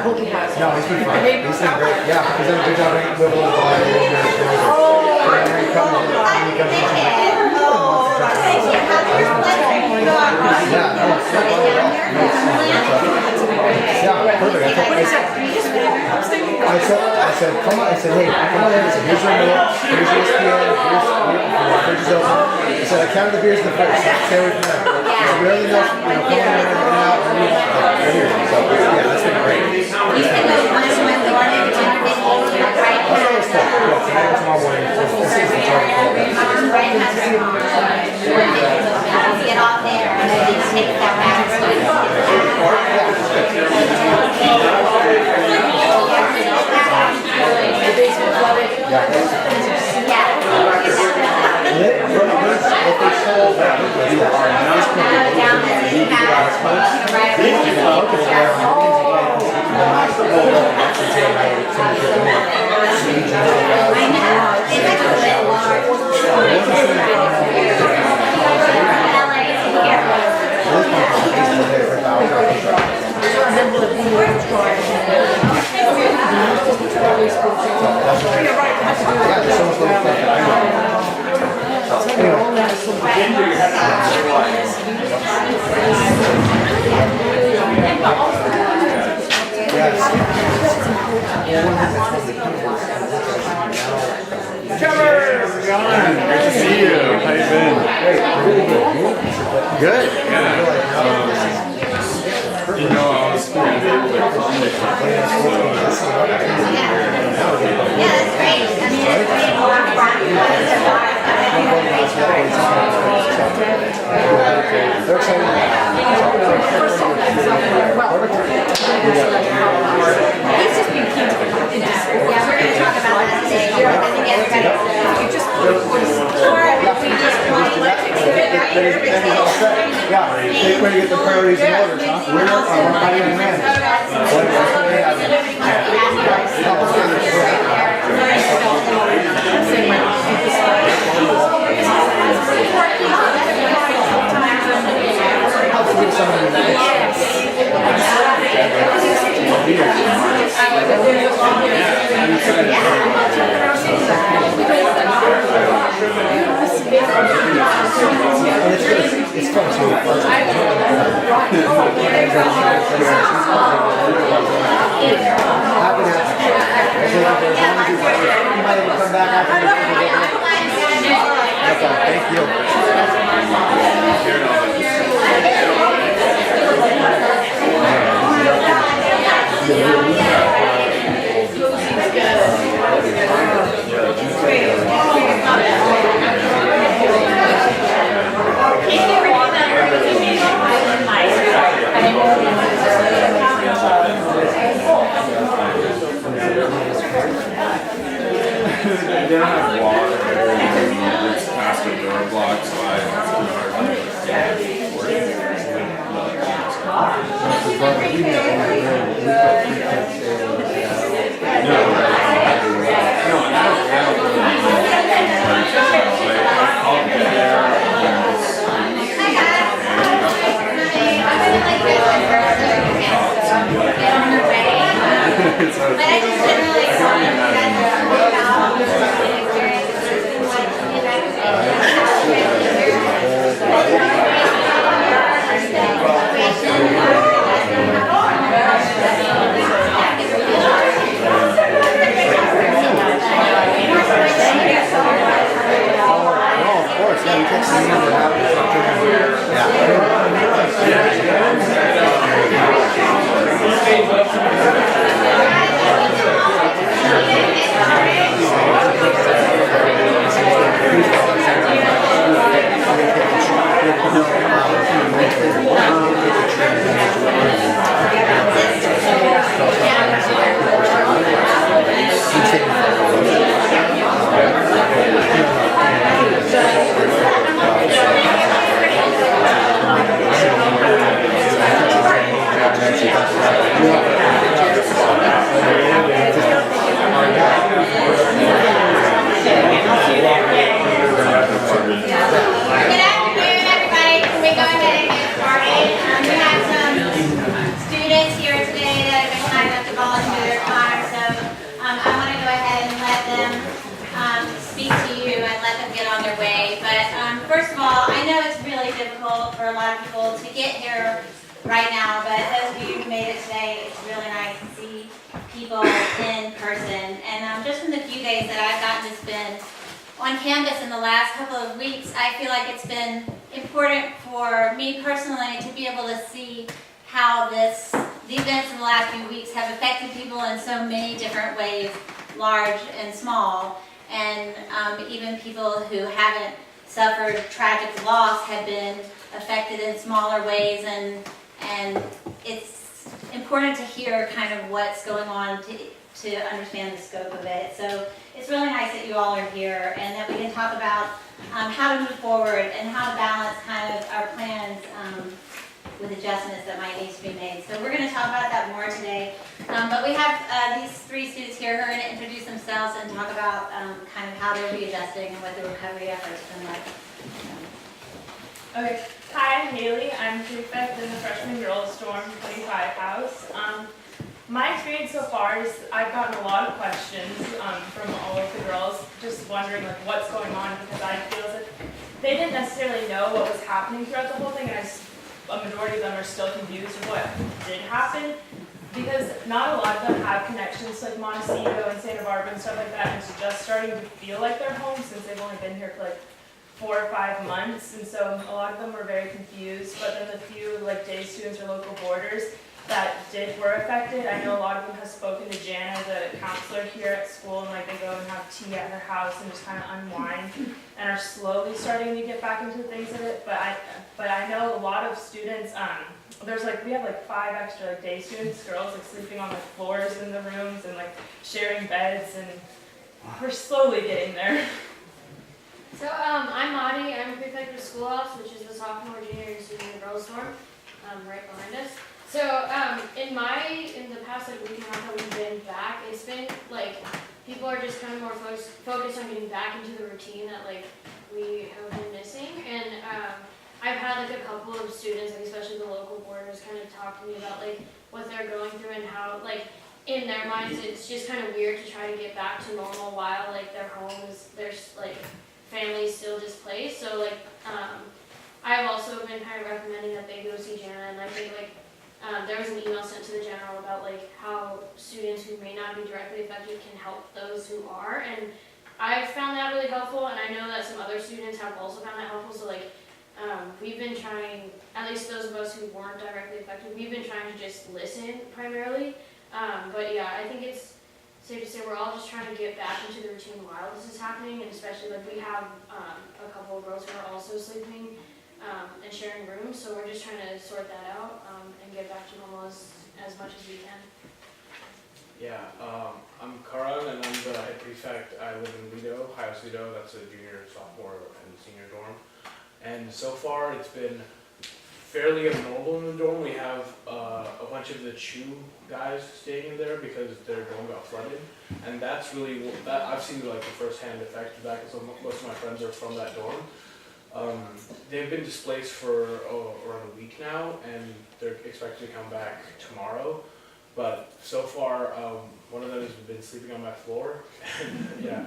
hope he has. No, he's been fine. He's been great. Yeah, because I'm a good job making the little ball. And then he comes in. Yeah, no, it's not bad at all. Yeah, perfect. I said, come on. I said, hey, come on in. I said, here's your milk. Here's your ESPN. Here's the fridge is open. I said, I counted the beers in the fridge. Stay away from that. So we already know, come on in and out. And we want that. Right here. So, yeah, that's been great. You said those ones when the one in the right? That's always tough. Yeah, tonight or tomorrow morning. This is the target. Get off there and then take that back. Trevor, how's it going? Great to see you. How you been? Good. You know, I was able to accommodate Yeah, that's great. I mean, it's great. They're excited. He's just being keen to get into school. Yeah, we're going to talk about that today. We're going to get ready. You just or if we just want to Yeah, take way to get the priorities in order, huh? We're not hiring men. It's fun too. Happy to come back after. Thank They don't have water and it's past a door block, so difficult for a lot of people to get here right now, but those of you who made it today, it's really nice to see people in person. And just from the few days that I've gotten to spend on campus in the last couple of weeks, I feel like it's been important for me personally to be able to see how the events in the last few weeks have affected people in so many different ways, large and small. And even people who haven't suffered tragic loss have been affected in smaller ways, and it's important to hear kind of what's going on to understand the scope of it. So it's really nice that you all are here and that we can talk about how to move forward and how to balance kind of our plans with adjustments that might need to be made. So we're going to talk about that more today. But we have these three students here who are going to introduce themselves and talk about kind of how they're readjusting and what the recovery efforts have been like. Okay. Hi, I'm Haley. I'm prefect in the freshman girls dorm 25 house. My experience so far is I've gotten a lot of questions from all of the girls, just wondering like what's going on, because I feel as if they didn't necessarily know what was happening throughout the whole thing, and a majority of them are still confused with what did happen, because not a lot of them have connections to like Montecito and Santa Barbara and stuff like that, and it's just starting to feel like they're home since they've only been here for like 4 or 5 months, and so a lot of them were very confused. But then the few like day students or local boarders that were affected, I know a lot of them have spoken to Jana, the counselor here at school, and like they go and have tea at her house and just kind of unwind, and are slowly starting to get back into the things of it. But I know a lot of students. We have like 5 extra like day students, girls like sleeping on the floors in the rooms and like sharing beds, and we're slowly getting there. So I'm Maddie. I'm prefect of school ops, which is the sophomore, junior, and senior girls dorm, right behind us. So in the past like week and a half that we've been back, it's been like people are just kind of more focused on getting back into the routine that like we have been missing. And I've had like a couple of students, like especially the local boarders, kind of talk to me about like what they're going through and how like in their minds it's just kind of weird to try to get back to normal while like their homes, there's like families still displaced. So like I've also been kind of recommending that they go see Jana, and I think like there was an email sent to the general about like how students who may not be directly affected can help those who are, and I've found that really helpful, and I know that some other students have also found that helpful. So like we've been trying, at least those of us who weren't directly affected, we've been trying to just listen primarily. But yeah, I think it's safe to say we're all just trying to get back into the routine while this is happening, and especially like we have a couple of girls who are also sleeping and sharing rooms, so we're just trying to sort that out and get back to normal as much as we can. Yeah, I'm Karan, and I'm the head prefect. I live in Lido, Highest Lido. That's a junior, sophomore, and senior dorm. And so far, it's been fairly abnormal in the dorm. We have a bunch of the CHU guys staying in there because their dorm got flooded, and that's really that I've seen like the first-hand effect of that. Because most of my friends are from that dorm. They've been displaced for around a week now, and they're expected to come back tomorrow. But so far, one of them has been sleeping on my floor. Yeah.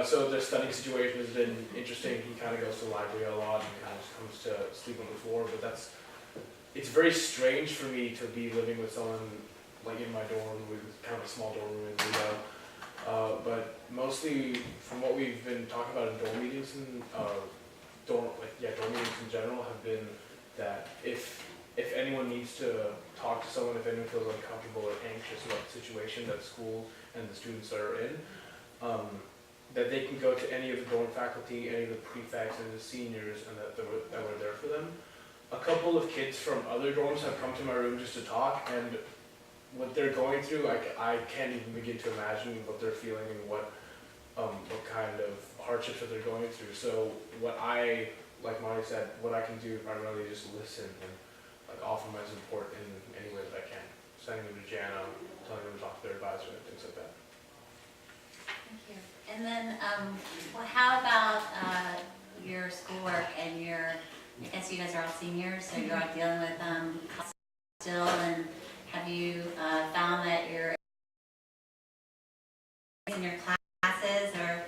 So the studying situation has been interesting. He kind of goes to the library a lot and kind of comes to sleep on the floor. But it's very strange for me to be living with someone like in my dorm, with kind of a small dorm room in Lido. But mostly from what we've been talking about in dorm meetings and dorm meetings in general have been that if anyone needs to talk to someone, if anyone feels uncomfortable or anxious about the situation that school and the students are in, that they can go to any of the dorm faculty, any of the prefects and the seniors, and that we're there for them. A couple of kids from other dorms have come to my room just to talk, and what they're going through, I can't even begin to imagine what they're feeling and what kind of hardships that they're going through. So what I, like Monty said, what I can do primarily is just listen and like offer my support in any way that I can. Sending them to Jana, telling them to talk to their advisor and things like that. Thank you. And then, how about your schoolwork and I guess you guys are all seniors, so you're all dealing with still, and have you found that you're in your classes, or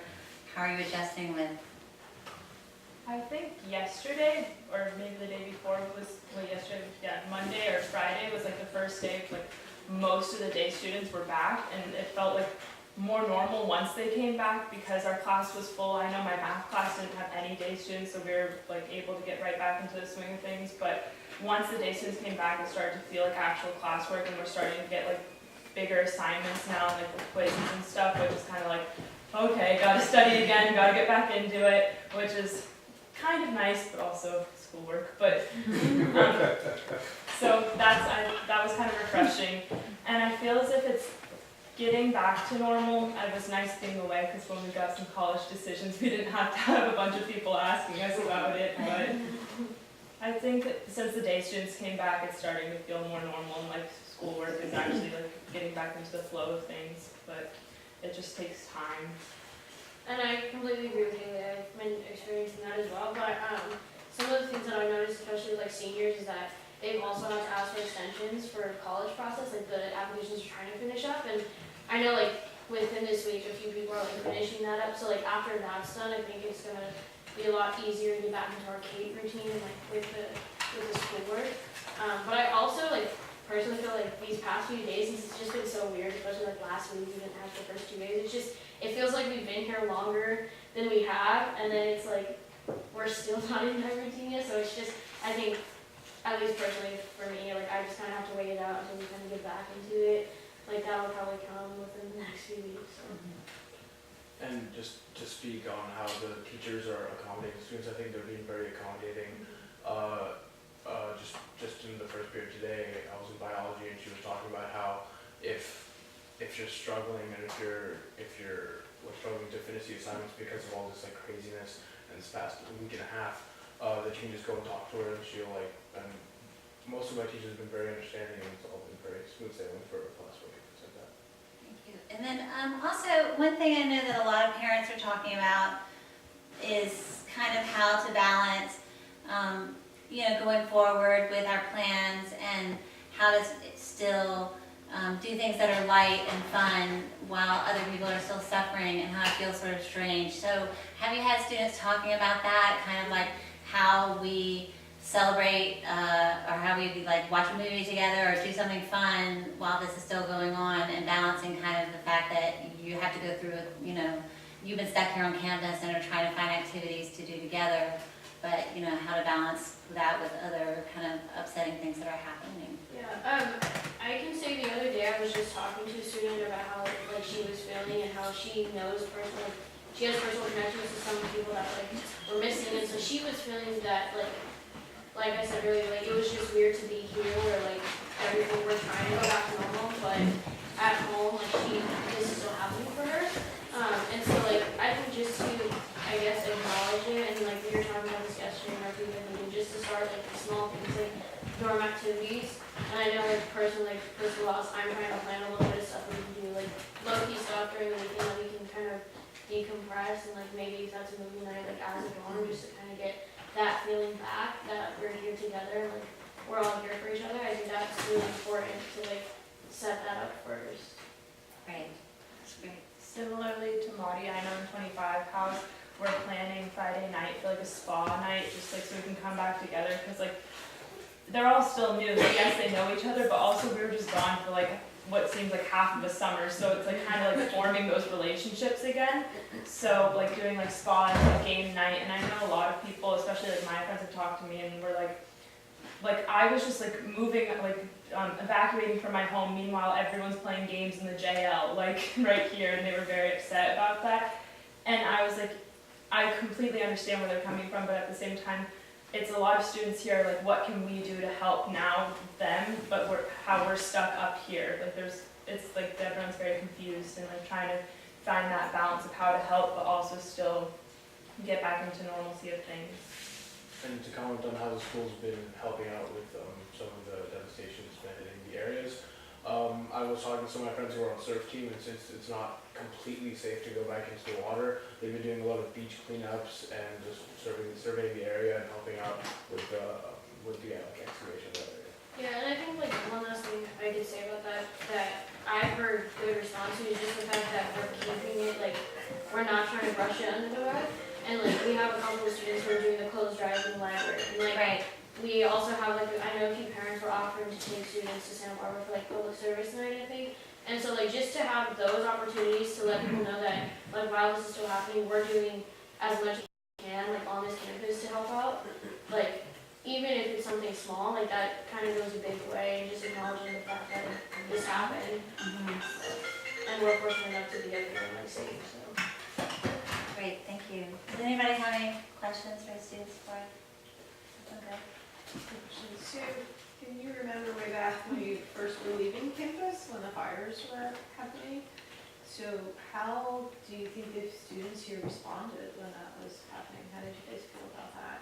how are you adjusting with? I think yesterday, or maybe the day before yesterday, yeah, Monday or Friday was like the first day of like most of the day students were back, and it felt like more normal once they came back because our class was full. I know my math class didn't have any day students, so we were like able to get right back into the swing of things, but once the day students came back, it started to feel like actual classwork, and we're starting to get like bigger assignments now, like the quizzes and stuff, which is kind of like, okay, gotta study again, gotta get back into it, which is kind of nice, but also schoolwork. But so that was kind of refreshing, and I feel as if it's getting back to normal. It was nice being away because when we got some college decisions, we didn't have to have a bunch of people asking us about it. But I think that since the day students came back, it's starting to feel more normal, and like schoolwork is actually like getting back into the flow of things. But it just takes time. And I completely agree with you. I've been experiencing that as well. But some of the things that I've noticed, especially with like seniors, is that they've also had to ask for extensions for college process. Like the applications are trying to finish up, and I know like within this week, a few people are like finishing that up. So like after that's done, I think it's gonna be a lot easier to get back into our Kate routine and like with the schoolwork. But I also like personally feel like these past few days, it's just been so weird, especially like last week we didn't have the first 2 days. It feels like we've been here longer than we have, and then it's like we're still not in that routine yet. So it's just, I think, at least personally for me, like I just kind of have to wait it out until we kind of get back into it. Like that'll probably come within the next few weeks. So. And just to speak on how the teachers are accommodating students, I think they're being very accommodating. Just in the first period today, I was in biology, and she was talking about how if you're struggling and if you're struggling to finish the assignments because of all this like craziness and this past week and a half, that you can just go and talk to her, and she'll like. And most of my teachers have been very understanding, and it's all been very smooth sailing for classwork and things like that. Thank you. And then also, one thing I know that a lot of parents are talking about is kind of how to balance, going forward with our plans, and how to still do things that are light and fun while other people are still suffering, and how it feels sort of strange. So have you had students talking about that, kind of like how we celebrate or how we like watch a movie together or do something fun while this is still going on, and balancing kind of the fact that you have to go through, you've been stuck here on campus and are trying to find activities to do together, but how to balance that with other kind of upsetting things that are happening. Yeah, I can say the other day I was just talking to a student about how like she was feeling and how she knows personally, she has personal connections to some people that like were missing, and so she was feeling that like I said earlier, like it was just weird to be here where like everything we're trying to go back to normal, but at home like this is still happening for her. And so like I think just to acknowledge it, and like we were talking about this yesterday in our previous meeting, just to start like small things like dorm activities. And I know like personally, like first of all, I'm trying to plan a little bit of stuff we can do, like low-key stuff during the weekend that we can kind of decompress, and like maybe that's a movie night like as a dorm, just to kind of get that feeling back that we're here together, like we're all here for each other. I think that's really important to like set that up first. Right. That's great. Similarly to Maudie, I know in 25 House, we're planning Friday night for like a spa night, just like so we can come back together, because like they're all still new. So yes, they know each other, but also we were just gone for like what seems like half of a summer, so it's like kind of like forming those relationships again. So like doing like spa and like game night, and I know a lot of people, especially like my friends, have talked to me and were like I was just like moving, like evacuating from my home, meanwhile everyone's playing games in the JL like right here, and they were very upset about that. And I was like, I completely understand where they're coming from, but at the same time, it's a lot of students here, like what can we do to help now them, but how we're stuck up here. Like it's like everyone's very confused, and like trying to find that balance of how to help, but also still get back into normalcy of things. And to comment on how the school's been helping out with some of the devastation that's been in the areas, I was talking to some of my friends who are on surf team, and since it's not completely safe to go back into the water, they've been doing a lot of beach cleanups and just surveying the area and helping out with the excavation of that area. Yeah, and I think like one last thing I could say about that I've heard good response to is just the fact that we're keeping it, like we're not trying to brush it under the rug. and like we have a couple of students who are doing the clothes drive in the library, and like Right. we also have like, I know a few parents were offering to take students to Santa Barbara for like public service night, I think. And so like just to have those opportunities to let people know that like while this is still happening, we're doing as much as we can like on this campus to help out. Like even if it's something small, like that kind of goes a big way, and just acknowledging the fact that this happened. And we're fortunate enough to be up here and like safe, so. Great, thank you. Does anybody have any questions for the students for it? Okay. So, can you remember way back when you first were leaving campus, when the fires were happening? So how do you think the students here responded when that was happening? How did you guys feel about that?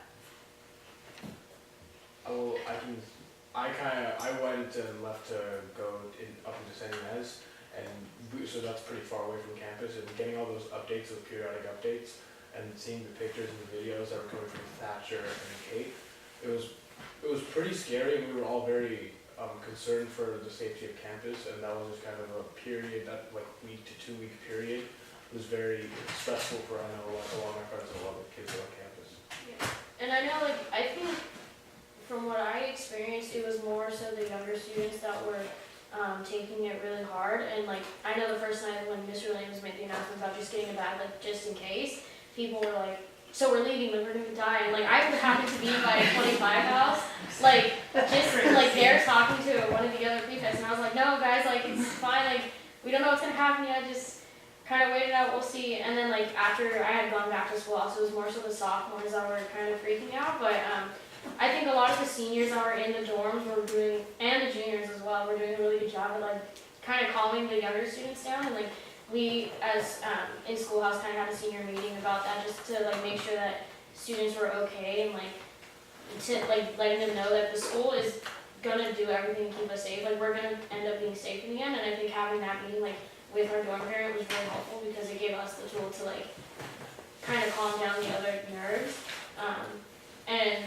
I went and left to go up into San Ynez, and so that's pretty far away from campus, and getting all those updates, those periodic updates, and seeing the pictures and the videos that were coming from Thatcher and Kate, it was pretty scary, and we were all very concerned for the safety of campus, and that was just kind of a period, that like week to 2 week period, was very stressful for, I know, like a lot of my friends and a lot of kids on campus. And I know, like, I think from what I experienced, it was more so the younger students that were taking it really hard. And like, I know the first night when Mr. Williams made the announcement about just getting a bag, like, just in case, people were like, so we're leaving, like, we're gonna die. And like, I happened to be by a 25 house, like, just like there talking to one of the other prefects, and I was like, no, guys, like, it's fine, like, we don't know what's gonna happen yet, just kind of wait it out, we'll see. And then like after I had gone back to school, so it was more so the sophomores that were kind of freaking out. But I think a lot of the seniors that were in the dorms were doing, and the juniors as well, were doing a really good job of like kind of calming the younger students down. And like we, as in Schoolhouse, kind of had a senior meeting about that, just to like make sure that students were okay, and like to like letting them know that the school is gonna do everything to keep us safe. Like we're gonna end up being safe in the end. And I think having that meeting like with our dorm parent was really helpful, because it gave us the tool to like kind of calm down the other nerves. And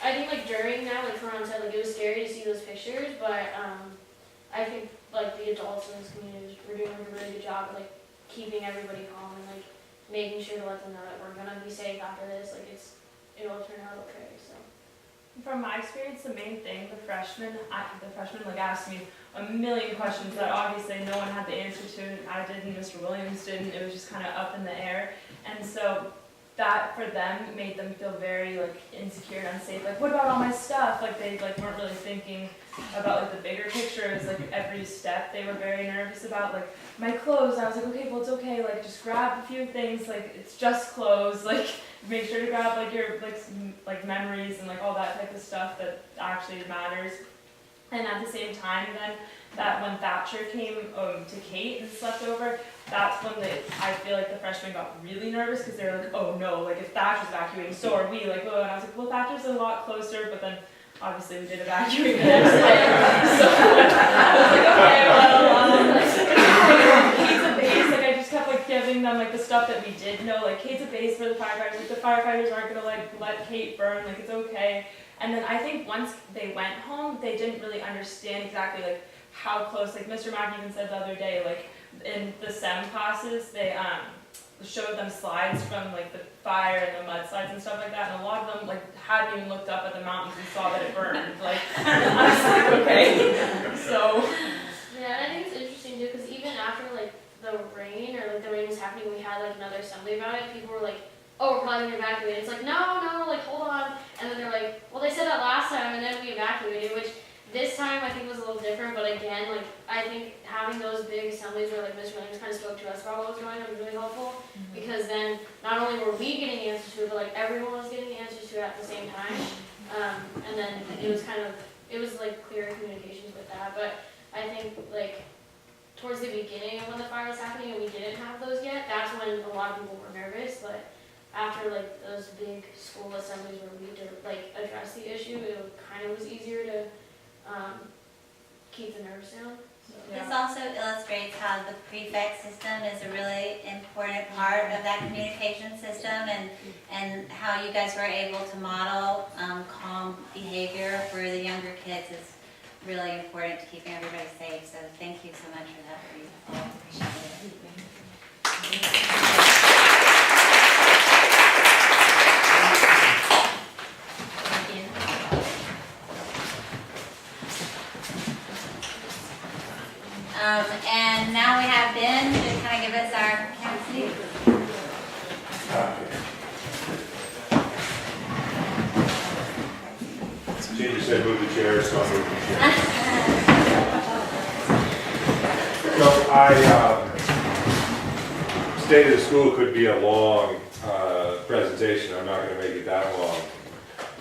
I think like during that, like Karan said, like it was scary to see those pictures, but I think like the adults in this community were doing like a really good job of like keeping everybody calm and like making sure to let them know that we're gonna be safe after this. Like it'll turn out okay. So. From my experience, the main thing, the freshmen like asked me a million questions that obviously no one had the answer to, and I didn't, Mr. Williams didn't. It was just kind of up in the air, and so that for them made them feel very like insecure and unsafe. Like, what about all my stuff? Like they like weren't really thinking about like the bigger picture. It was like every step they were very nervous about. Like my clothes, I was like, okay, well it's okay. Like just grab a few things. Like it's just clothes. Like make sure to grab like your like memories and like all that type of stuff that actually matters. And at the same time, then that when Thatcher came to Kate and slept over, that's when I feel like the freshmen got really nervous, because they were like, oh no, like if Thatcher's evacuating, so are we. Like, oh, and I was like, well, Thatcher's a lot closer, but then obviously we did evacuate the next day. So I was like, okay, well, Kate's a base. Like I just kept like giving them like the stuff that we did know. Like Kate's a base for the firefighters. Like the firefighters aren't gonna like let Kate burn. Like it's okay. And then I think once they went home, they didn't really understand exactly like how close. Like Mr. Mack even said the other day, like in the SEM classes, they showed them slides from like the fire and the mudslides and stuff like that, and a lot of them like hadn't even looked up at the mountains and saw that it burned. Like I was like, okay. So yeah, and I think it's interesting too, because even after like the rain or like the rain was happening, we had like another assembly about it. People were like, oh, we're probably gonna evacuate. It's like, no, like hold on. And then they're like, well, they said that last time, and then we evacuated, which this time I think was a little different. But again, like I think having those big assemblies where like Mr. Williams kind of spoke to us about what was going on was really helpful, because then not only were we getting answers to it, but like everyone was getting answers to it at the same time. And then it was like clear communications with that. But I think like towards the beginning of when the fire was happening and we didn't have those yet, that's when a lot of people were nervous. But after like those big school assemblies where we did like address the issue, it kind of was easier to keep the nerves down. So, yeah. This also illustrates how the prefect system is a really important part of that communication system, and how you guys were able to model calm behavior for the younger kids is really important to keeping everybody safe. So thank you so much for that. We all appreciate it. And now we have Ben to kind of give us our campus news. Ginger said move the chair, so I'll move the chair. So State of the School could be a long presentation. I'm not going to make it that long.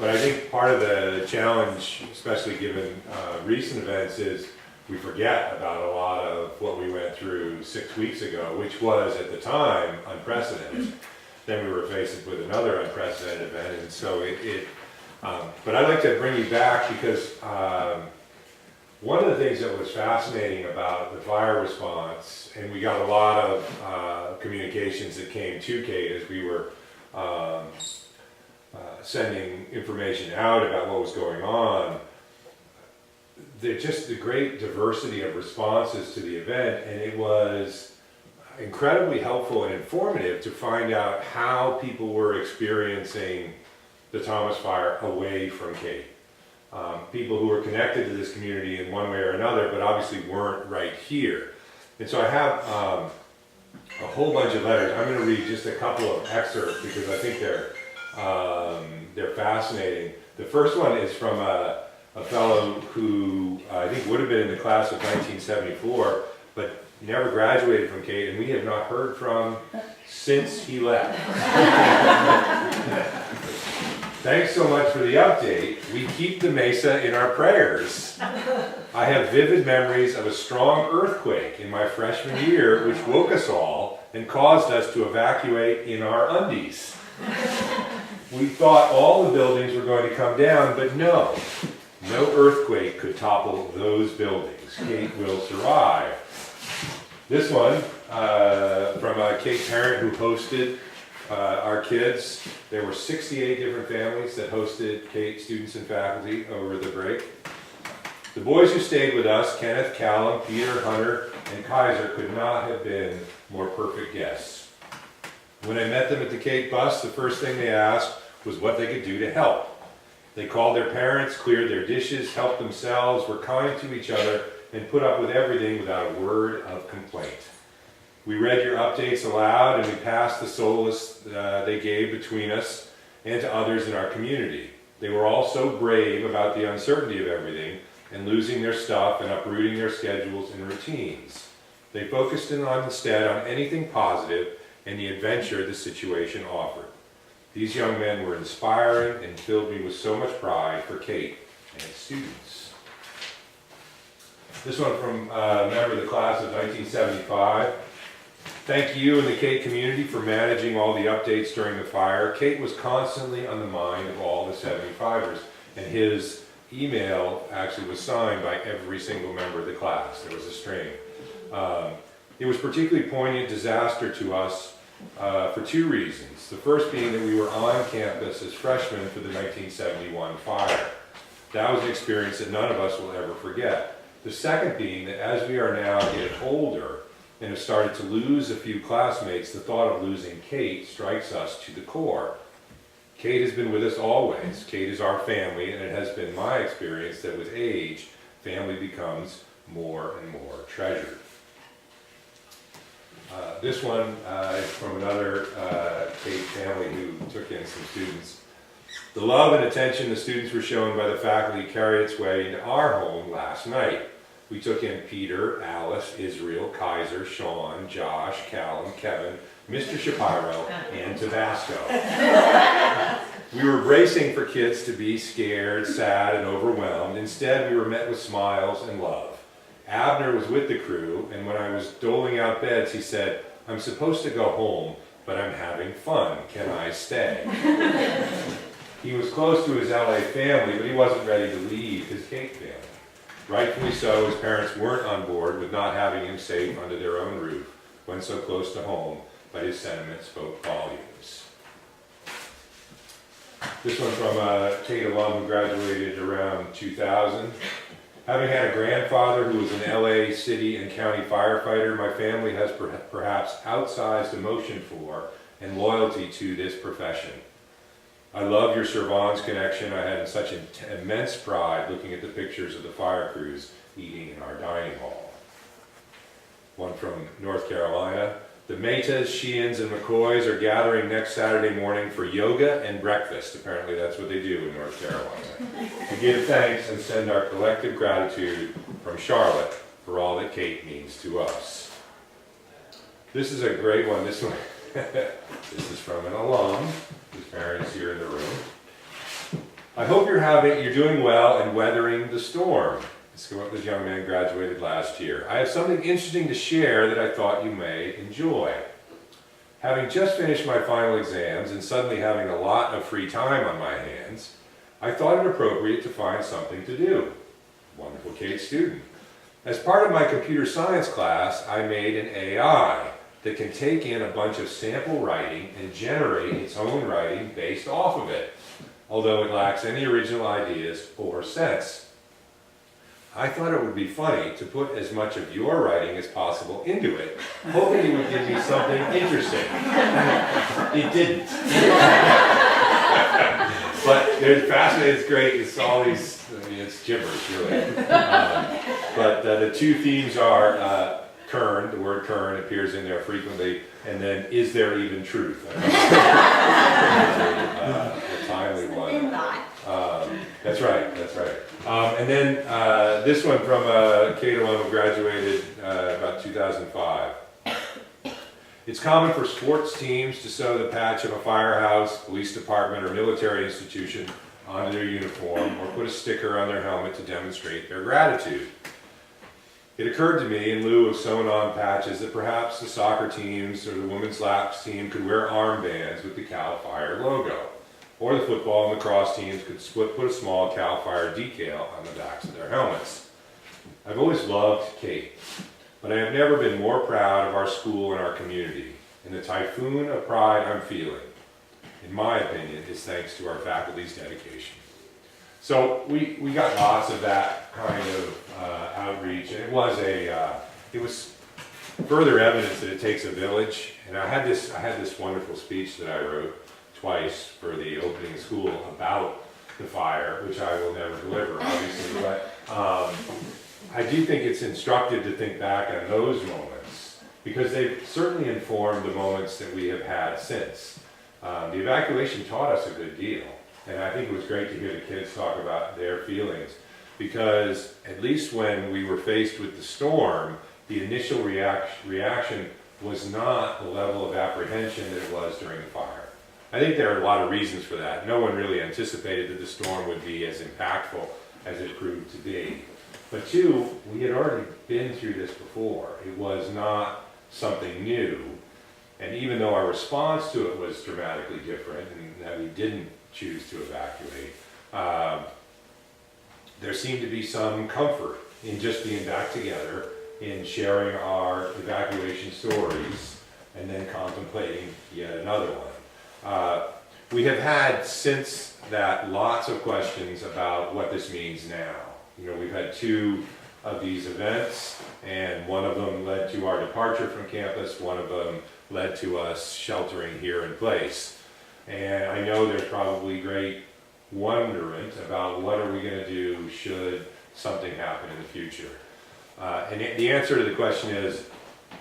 But I think part of the challenge, especially given recent events, is we forget about a lot of what we went through 6 weeks ago, which was at the time unprecedented. Then we were faced with another unprecedented event, and so but I'd like to bring you back because one of the things that was fascinating about the fire response, and we got a lot of communications that came to Kate as we were sending information out about what was going on, just the great diversity of responses to the event, and it was incredibly helpful and informative to find out how people were experiencing the Thomas Fire away from Kate. People who were connected to this community in one way or another, but obviously weren't right here. And so I have a whole bunch of letters. I'm going to read just a couple of excerpts because I think they're fascinating. The first one is from a fellow who I think would have been in the class of 1974, but never graduated from Kate, and we have not heard from since he left. Thanks so much for the update. We keep the Mesa in our prayers. I have vivid memories of a strong earthquake in my freshman year, which woke us all and caused us to evacuate in our undies. We thought all the buildings were going to come down, but no earthquake could topple those buildings. Kate will survive. This one from a Kate parent who hosted our kids. There were 68 different families that hosted Kate students and faculty over the break. The boys who stayed with us, Kenneth, Callum, Peter, Hunter, and Kaiser, could not have been more perfect guests. When I met them at the Kate bus, the first thing they asked was what they could do to help. They called their parents, cleared their dishes, helped themselves, were kind to each other, and put up with everything without a word of complaint. We read your updates aloud, and we passed the solace they gave between us and to others in our community. They were all so brave about the uncertainty of everything and losing their stuff and uprooting their schedules and routines. They focused instead on anything positive and the adventure the situation offered. These young men were inspiring and filled me with so much pride for Kate and its students. This one from a member of the class of 1975. Thank you and the Kate community for managing all the updates during the fire. Kate was constantly on the mind of all the 75ers, and his email actually was signed by every single member of the class. There was a string. It was particularly poignant disaster to us for two reasons. The first being that we were on campus as freshmen for the 1971 fire. That was an experience that none of us will ever forget. The second being that as we are now getting older and have started to lose a few classmates, the thought of losing Kate strikes us to the core. Kate has been with us always. Kate is our family, and it has been my experience that with age, family becomes more and more treasured. This one is from another Kate family who took in some students. The love and attention the students were shown by the faculty carried its way into our home last night. We took in Peter, Alice, Israel, Kaiser, Sean, Josh, Callum, Kevin, Mr. Shapiro, and Tabasco. We were bracing for kids to be scared, sad, and overwhelmed. Instead, we were met with smiles and love. Abner was with the crew, and when I was doling out beds, he said, "I'm supposed to go home, but I'm having fun. Can I stay?" He was close to his LA family, but he wasn't ready to leave his Kate family. Rightfully so, his parents weren't on board with not having him safe under their own roof when so close to home, but his sentiment spoke volumes. This one from a Kate alum who graduated around 2000. Having had a grandfather who was an LA city and county firefighter, my family has perhaps outsized emotion for and loyalty to this profession. I love your Servants connection. I had such immense pride looking at the pictures of the fire crews eating in our dining hall. one from North Carolina. The Metas, Sheeans, and McCoys are gathering next Saturday morning for yoga and breakfast. Apparently that's what they do in North Carolina. To give thanks and send our collective gratitude from Charlotte for all that Kate means to us. This is a great one. This one, this is from an alum, whose parents here in the room. I hope you're doing well and weathering the storm. This young man graduated last year. I have something interesting to share that I thought you may enjoy. Having just finished my final exams and suddenly having a lot of free time on my hands, I thought it appropriate to find something to do. Wonderful Kate student. As part of my computer science class, I made an AI that can take in a bunch of sample writing and generate its own writing based off of it, although it lacks any original ideas or sense. I thought it would be funny to put as much of your writing as possible into it, hoping it would give me something interesting. It didn't. But it's fascinating, it's great, it's all these, I mean, it's gibberish really. But the two themes are kern, the word kern appears in there frequently, and then is there even truth? A timely one. That's right, that's right. And then this one from Kate alum who graduated about 2005. It's common for sports teams to sew the patch of a firehouse, police department, or military institution onto their uniform or put a sticker on their helmet to demonstrate their gratitude. It occurred to me, in lieu of sewn-on patches, that perhaps the soccer teams or the women's laps team could wear armbands with the CAL FIRE logo. Or the football and lacrosse teams could put a small CAL FIRE decal on the backs of their helmets. I've always loved Kate, but I have never been more proud of our school and our community. And the typhoon of pride I'm feeling, in my opinion, is thanks to our faculty's dedication. So we got lots of that kind of outreach, and it was further evidence that it takes a village. And I had this wonderful speech that I wrote twice for the opening of school about the fire, which I will never deliver, obviously, but I do think it's instructive to think back on those moments, because they've certainly informed the moments that we have had since. The evacuation taught us a good deal, and I think it was great to hear the kids talk about their feelings, because at least when we were faced with the storm, the initial reaction was not the level of apprehension that it was during the fire. I think there are a lot of reasons for that. No one really anticipated that the storm would be as impactful as it proved to be. But two, we had already been through this before. It was not something new. And even though our response to it was dramatically different and that we didn't choose to evacuate, there seemed to be some comfort in just being back together, in sharing our evacuation stories, and then contemplating yet another one. We have had since that lots of questions about what this means now. You know, we've had two of these events, and one of them led to our departure from campus, one of them led to us sheltering here in place. And I know there's probably great wonderment about what are we going to do should something happen in the future. And the answer to the question is,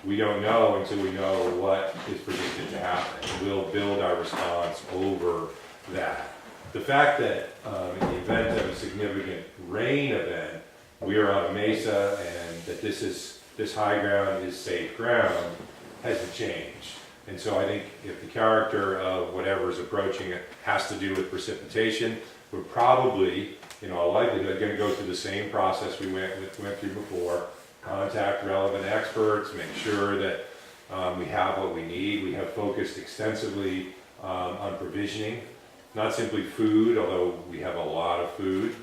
we don't know until we know what is predicted to happen. We'll build our response over that. The fact that in the event of a significant rain event, we are on a mesa and that this high ground is safe ground hasn't changed. And so I think if the character of whatever is approaching it has to do with precipitation, we're probably, in all likelihood, going to go through the same process we went through before. Contact relevant experts, make sure that we have what we need. We have focused extensively on provisioning, not simply food, although we have a lot of food,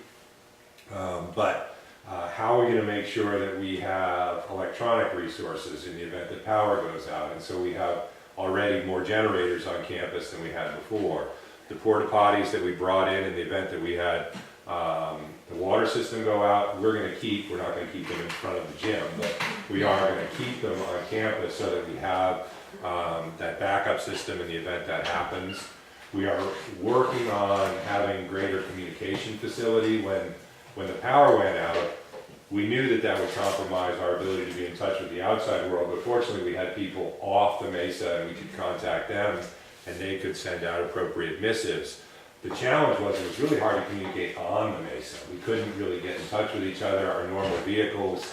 but how are we going to make sure that we have electronic resources in the event that power goes out? And so we have already more generators on campus than we had before. The porta potties that we brought in the event that we had the water system go out, we're not going to keep them in front of the gym, but we are going to keep them on campus so that we have that backup system in the event that happens. We are working on having greater communication facility when the power went out. We knew that that would compromise our ability to be in touch with the outside world, but fortunately we had people off the Mesa and we could contact them and they could send out appropriate missives. The challenge was it was really hard to communicate on the Mesa. We couldn't really get in touch with each other. Our normal vehicles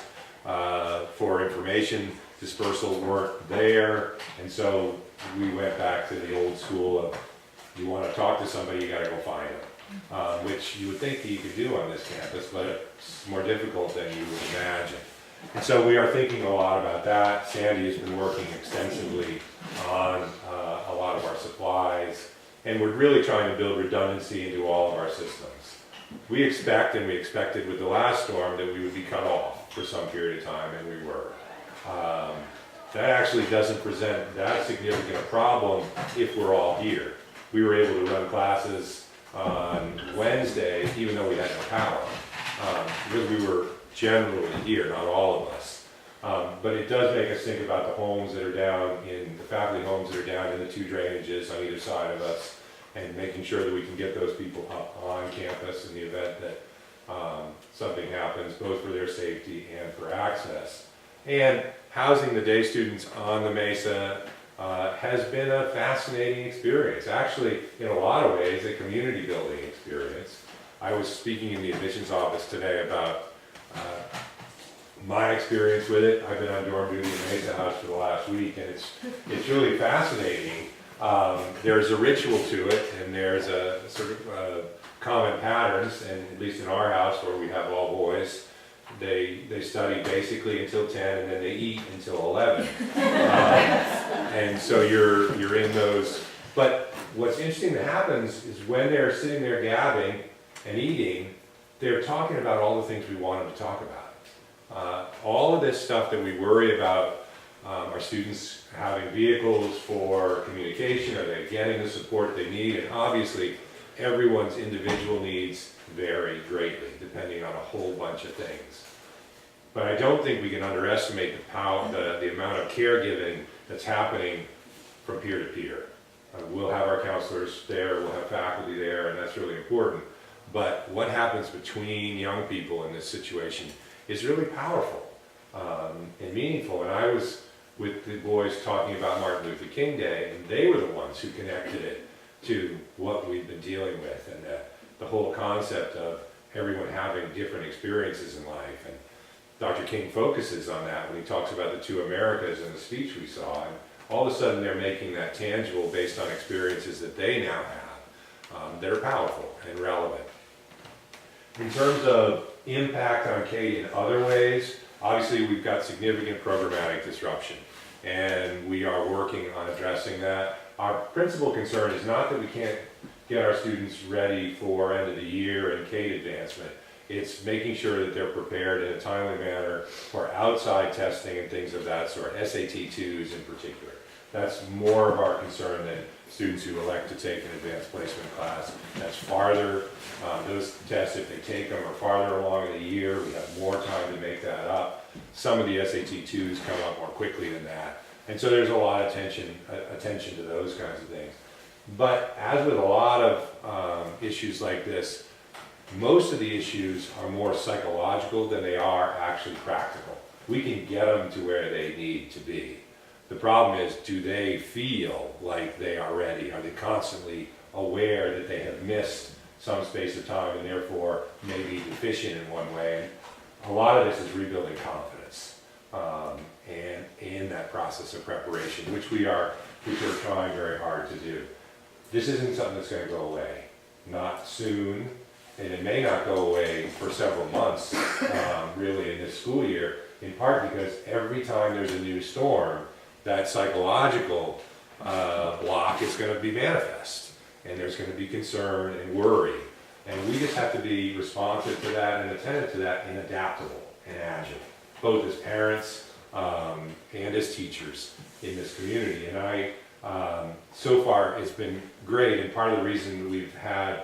for information dispersal weren't there, and so we went back to the old school of, you want to talk to somebody, you got to go find them, which you would think that you could do on this campus, but it's more difficult than you would imagine. And so we are thinking a lot about that. Sandy has been working extensively on a lot of our supplies, and we're really trying to build redundancy into all of our systems. We expect, and we expected with the last storm, that we would be cut off for some period of time, and we were. That actually doesn't present that significant a problem if we're all here. We were able to run classes on Wednesday, even though we had no power, because we were generally here, not all of us. But it does make us think about the homes that are down in, the faculty homes that are down in the 2 drainages on either side of us, and making sure that we can get those people up on campus in the event that something happens, both for their safety and for access. And housing the day students on the Mesa has been a fascinating experience. Actually, in a lot of ways, a community building experience. I was speaking in the admissions office today about my experience with it. I've been on dorm duty in Mesa House for the last week, and it's really fascinating. There's a ritual to it, and there's a sort of common patterns, and at least in our house where we have all boys, they study basically until 10 and then they eat until 11. And so you're in those. But what's interesting that happens is when they're sitting there gabbing and eating, they're talking about all the things we want them to talk about. All of this stuff that we worry about, our students having vehicles for communication, are they getting the support they need? And obviously, everyone's individual needs vary greatly, depending on a whole bunch of things. But I don't think we can underestimate the power, the amount of caregiving that's happening from peer to peer. We'll have our counselors there, we'll have faculty there, and that's really important. But what happens between young people in this situation is really powerful and meaningful. And I was with the boys talking about Martin Luther King Day, and they were the ones who connected it to what we've been dealing with, and the whole concept of everyone having different experiences in life. And Dr. King focuses on that when he talks about the 2 Americas in the speech we saw, and all of a sudden they're making that tangible based on experiences that they now have that are powerful and relevant. In terms of impact on Katie in other ways, obviously we've got significant programmatic disruption, and we are working on addressing that. Our principal concern is not that we can't get our students ready for end of the year and CADE advancement. It's making sure that they're prepared in a timely manner for outside testing and things of that sort, SAT-2s in particular. That's more of our concern than students who elect to take an advanced placement class. That's farther, those tests, if they take them, are farther along in the year. We have more time to make that up. Some of the SAT-2s come up more quickly than that. And so there's a lot of attention to those kinds of things. But as with a lot of issues like this, most of the issues are more psychological than they are actually practical. We can get them to where they need to be. The problem is, do they feel like they are ready? Are they constantly aware that they have missed some space of time and therefore may be deficient in one way? And a lot of this is rebuilding confidence and in that process of preparation, which we're trying very hard to do. This isn't something that's going to go away. Not soon, and it may not go away for several months, really, in this school year, in part because every time there's a new storm, that psychological block is going to be manifest, and there's going to be concern and worry, and we just have to be responsive to that and attentive to that and adaptable and agile, both as parents and as teachers in this community. And so far it's been great, and part of the reason we've had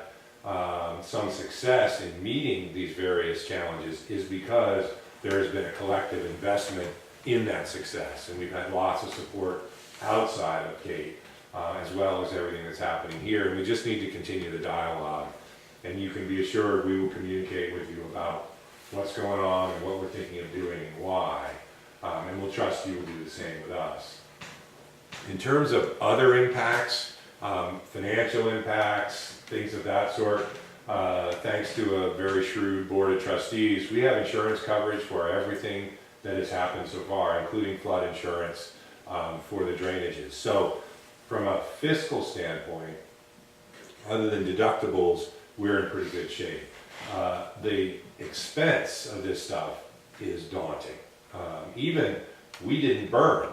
some success in meeting these various challenges is because there has been a collective investment in that success, and we've had lots of support outside of Kate, as well as everything that's happening here, and we just need to continue the dialogue, and you can be assured we will communicate with you about what's going on and what we're thinking of doing and why. And we'll trust you will do the same with us. In terms of other impacts, financial impacts, things of that sort, thanks to a very shrewd board of trustees, we have insurance coverage for everything that has happened so far, including flood insurance for the drainages. So from a fiscal standpoint, other than deductibles, we're in pretty good shape. The expense of this stuff is daunting. Even we didn't burn,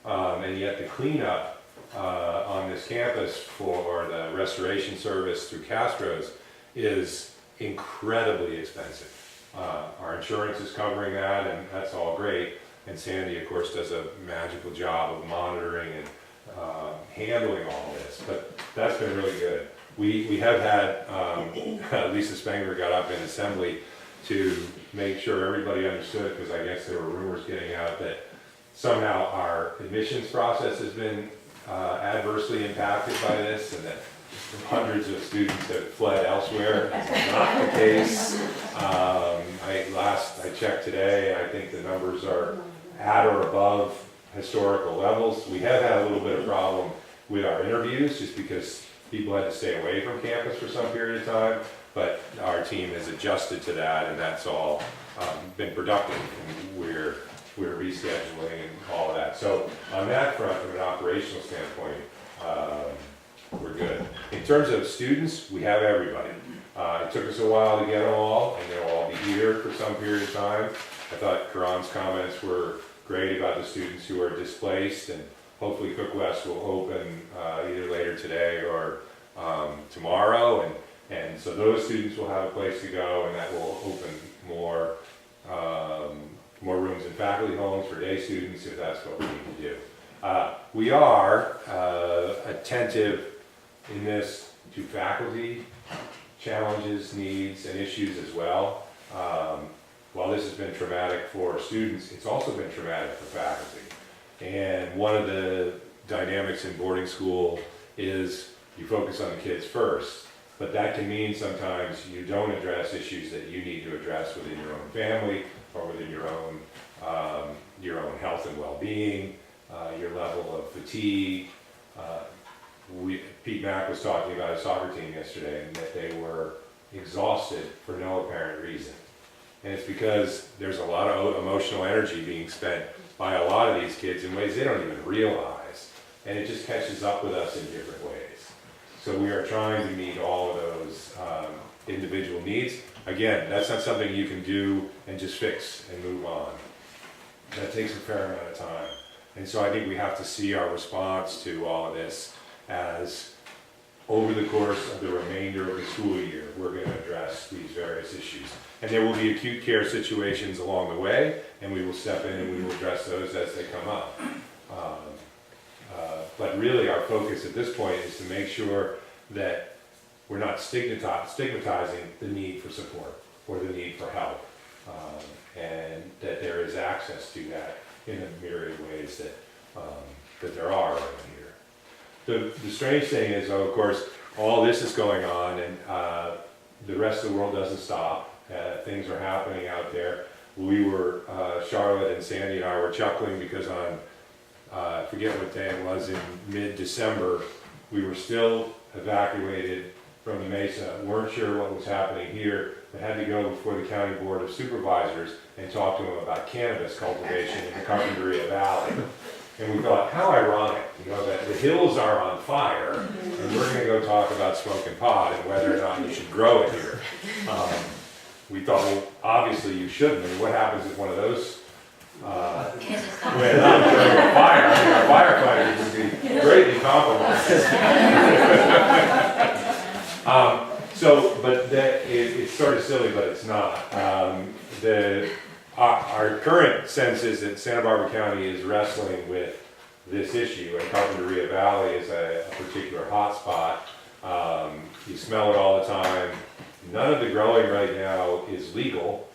and yet the cleanup on this campus for the restoration service through Castro's is incredibly expensive. Our insurance is covering that, and that's all great. And Sandy, of course, does a magical job of monitoring and handling all this, but that's been really good. We have had, Lisa Spengler got up in assembly to make sure everybody understood, because I guess there were rumors getting out that somehow our admissions process has been adversely impacted by this, and that hundreds of students have fled elsewhere. That's not the case. I checked today, I think the numbers are at or above historical levels. We have had a little bit of problem with our interviews, just because people had to stay away from campus for some period of time, but our team has adjusted to that, and that's all been productive. And we're rescheduling and all of that. So on that front, from an operational standpoint, we're good. In terms of students, we have everybody. It took us a while to get them all, and they'll all be here for some period of time. I thought Karan's comments were great about the students who are displaced, and hopefully Cook West will open either later today or tomorrow, and so those students will have a place to go, and that will open more rooms in faculty homes for day students if that's what we need to do. We are attentive in this to faculty challenges, needs, and issues as well. While this has been traumatic for students, it's also been traumatic for faculty. And one of the dynamics in boarding school is you focus on the kids first, but that can mean sometimes you don't address issues that you need to address within your own family or within your own health and well-being, your level of fatigue. Pete Mack was talking about his soccer team yesterday, and that they were exhausted for no apparent reason. And it's because there's a lot of emotional energy being spent by a lot of these kids in ways they don't even realize. And it just catches up with us in different ways. So we are trying to meet all of those individual needs. Again, that's not something you can do and just fix and move on. That takes a fair amount of time. And so I think we have to see our response to all of this as, over the course of the remainder of the school year, we're going to address these various issues. And there will be acute care situations along the way, and we will step in and we will address those as they come up. But really our focus at this point is to make sure that we're not stigmatizing the need for support or the need for help, and that there is access to that in the myriad ways that there are around here. The strange thing is, though, of course, all this is going on, and the rest of the world doesn't stop. Things are happening out there. We were, Charlotte and Sandy and I were chuckling because on, I forget what day it was, in mid-December, we were still evacuated from the Mesa, weren't sure what was happening here, but had to go before the County Board of Supervisors and talk to them about cannabis cultivation in the Carpinteria Valley. And we thought, how ironic, that the hills are on fire, and we're gonna go talk about smoking pot and whether or not you should grow it here. We thought, well, obviously you shouldn't. I mean, what happens if one of those went up during a fire? I mean, our firefighters would be greatly compromised. But it's sort of silly, but it's not. Our current sense is that Santa Barbara County is wrestling with this issue, and Carpinteria Valley is a particular hot spot. You smell it all the time. None of the growing right now is legal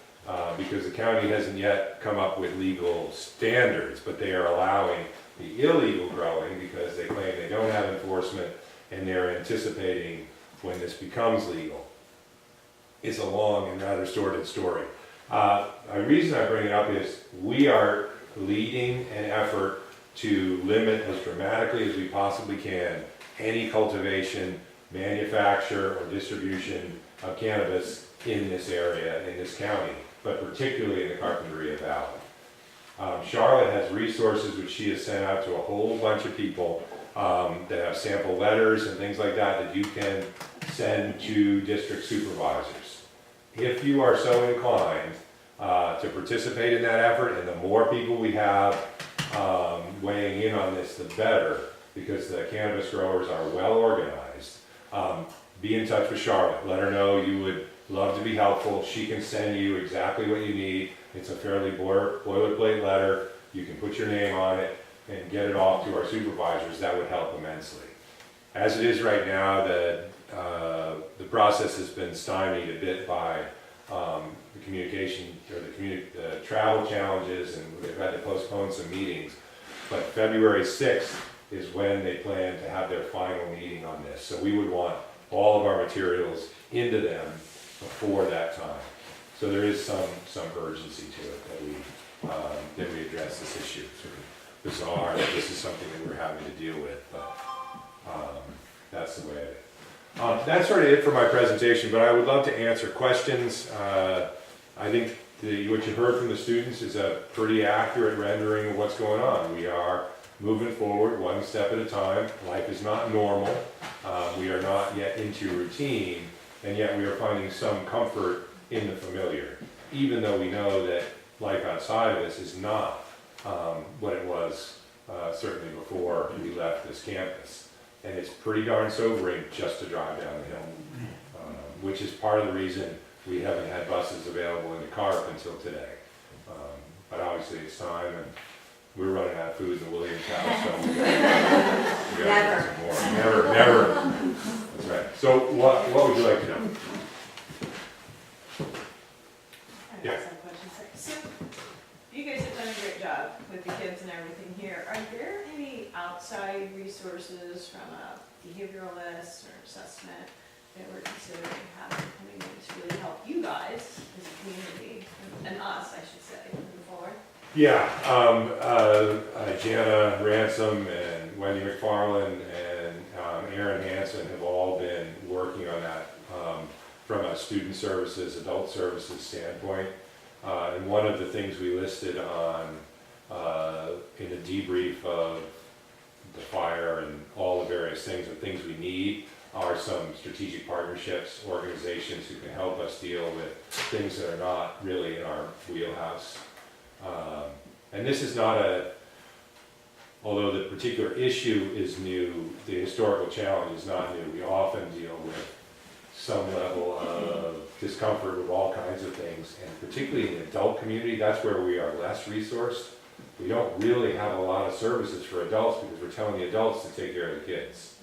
because the county hasn't yet come up with legal standards, but they are allowing the illegal growing because they claim they don't have enforcement, and they're anticipating when this becomes legal. It's a long and rather sordid story. The reason I bring it up is we are leading an effort to limit as dramatically as we possibly can any cultivation, manufacture, or distribution of cannabis in this area, in this county, but particularly in the Carpinteria Valley. Charlotte has resources which she has sent out to a whole bunch of people that have sample letters and things like that you can send to district supervisors. If you are so inclined to participate in that effort, and the more people we have weighing in on this, the better, because the cannabis growers are well organized. Be in touch with Charlotte. Let her know you would love to be helpful. She can send you exactly what you need. It's a fairly boilerplate letter. You can put your name on it and get it off to our supervisors. That would help immensely. As it is right now, the process has been stymied a bit by the communication or the travel challenges, and they've had to postpone some meetings. But February 6th is when they plan to have their final meeting on this. So we would want all of our materials into them before that time. So there is some urgency to it that we address this issue. It's sort of bizarre that this is something that we're having to deal with, but that's the way it is. That's sort of it for my presentation, but I would love to answer questions. I think what you heard from the students is a pretty accurate rendering of what's going on. We are moving forward one step at a time. Life is not normal. We are not yet into routine, and yet we are finding some comfort in the familiar, even though we know that life outside of us is not what it was certainly before we left this campus. And it's pretty darn sobering just to drive down the hill, which is part of the reason we haven't had buses available in the CARP until today. But obviously it's time, and we're running out of food in the Williams house, so we gotta get some more. Never. That's right. So what would you like to know? I have some questions. So, you guys have done a great job with the kids and everything here. Are there any outside resources from a behavioralist or assessment that we're considering having coming in to really help you guys as a community, and us, I should say, moving forward? Yeah, Jana Ransom and Wendy McFarland and Aaron Hansen have all been working on that from a student services, adult services standpoint. And one of the things we listed on in the debrief of the fire and all the various things we need are some strategic partnerships, organizations who can help us deal with things that are not really in our wheelhouse. And this is not although the particular issue is new, the historical challenge is not new. We often deal with some level of discomfort with all kinds of things, and particularly in the adult community, that's where we are less resourced. We don't really have a lot of services for adults because we're telling the adults to take care of the kids.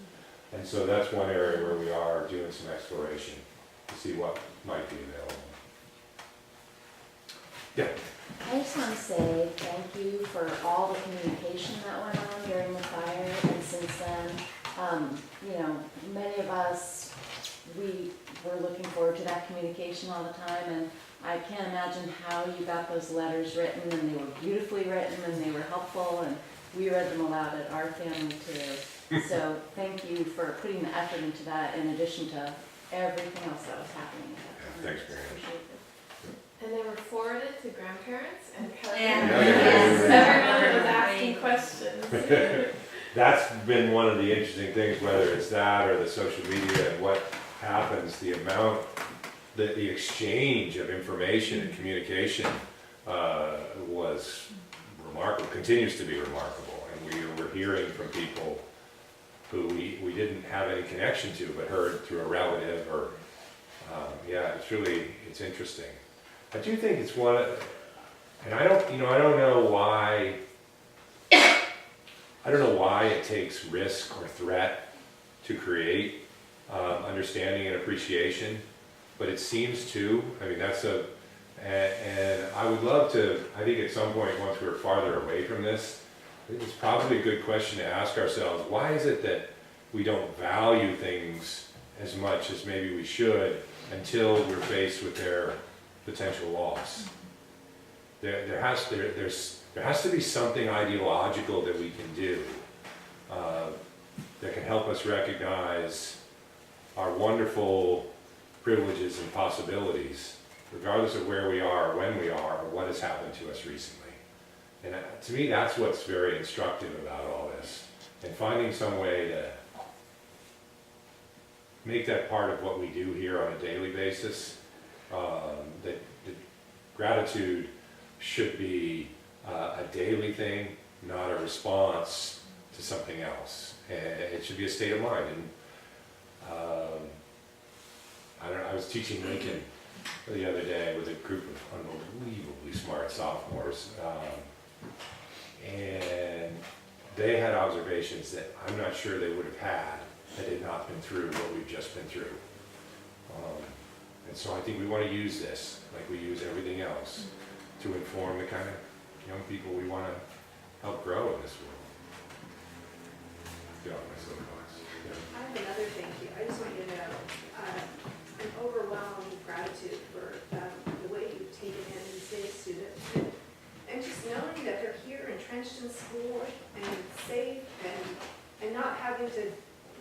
And so that's one area where we are doing some exploration to see what might be available. Yeah. I just want to say thank you for all the communication that went on during the fire, and since then, many of us, we were looking forward to that communication all the time, and I can't imagine how you got those letters written, and they were beautifully written, and they were helpful, and we read them aloud at our family too. So thank you for putting the effort into that, in addition to everything else that was happening at that time. Thanks, Mary. Appreciate it. And they were forwarded to grandparents and cousins. Yeah. Everyone was asking questions. That's been one of the interesting things, whether it's that or the social media and what happens, the amount, the exchange of information and communication was remarkable, continues to be remarkable. And we're hearing from people who we didn't have any connection to, but heard through a relative or, it's interesting. I do think it's one of, and I don't know why it takes risk or threat to create understanding and appreciation, but it seems to. I mean, and I would love to, I think at some point, once we're farther away from this, I think it's probably a good question to ask ourselves, why is it that we don't value things as much as maybe we should until we're faced with their potential loss. There has to be something ideological that we can do that can help us recognize our wonderful privileges and possibilities, regardless of where we are, when we are, or what has happened to us recently. And to me, that's what's very instructive about all this. And finding some way to make that part of what we do here on a daily basis, that gratitude should be a daily thing, not a response to something else. And it should be a state of mind. And I was teaching Lincoln the other day with a group of unbelievably smart sophomores, and they had observations that I'm not sure they would have had had they not been through what we've just been through. And so I think we want to use this, like we use everything else, to inform the kind of young people we want to help grow in this world. Get off my soapbox. Yeah. I have another thank you. I just want you to know, I'm overwhelmed with gratitude for the way you've taken in these days students. And just knowing that they're here entrenched in school and safe and not having to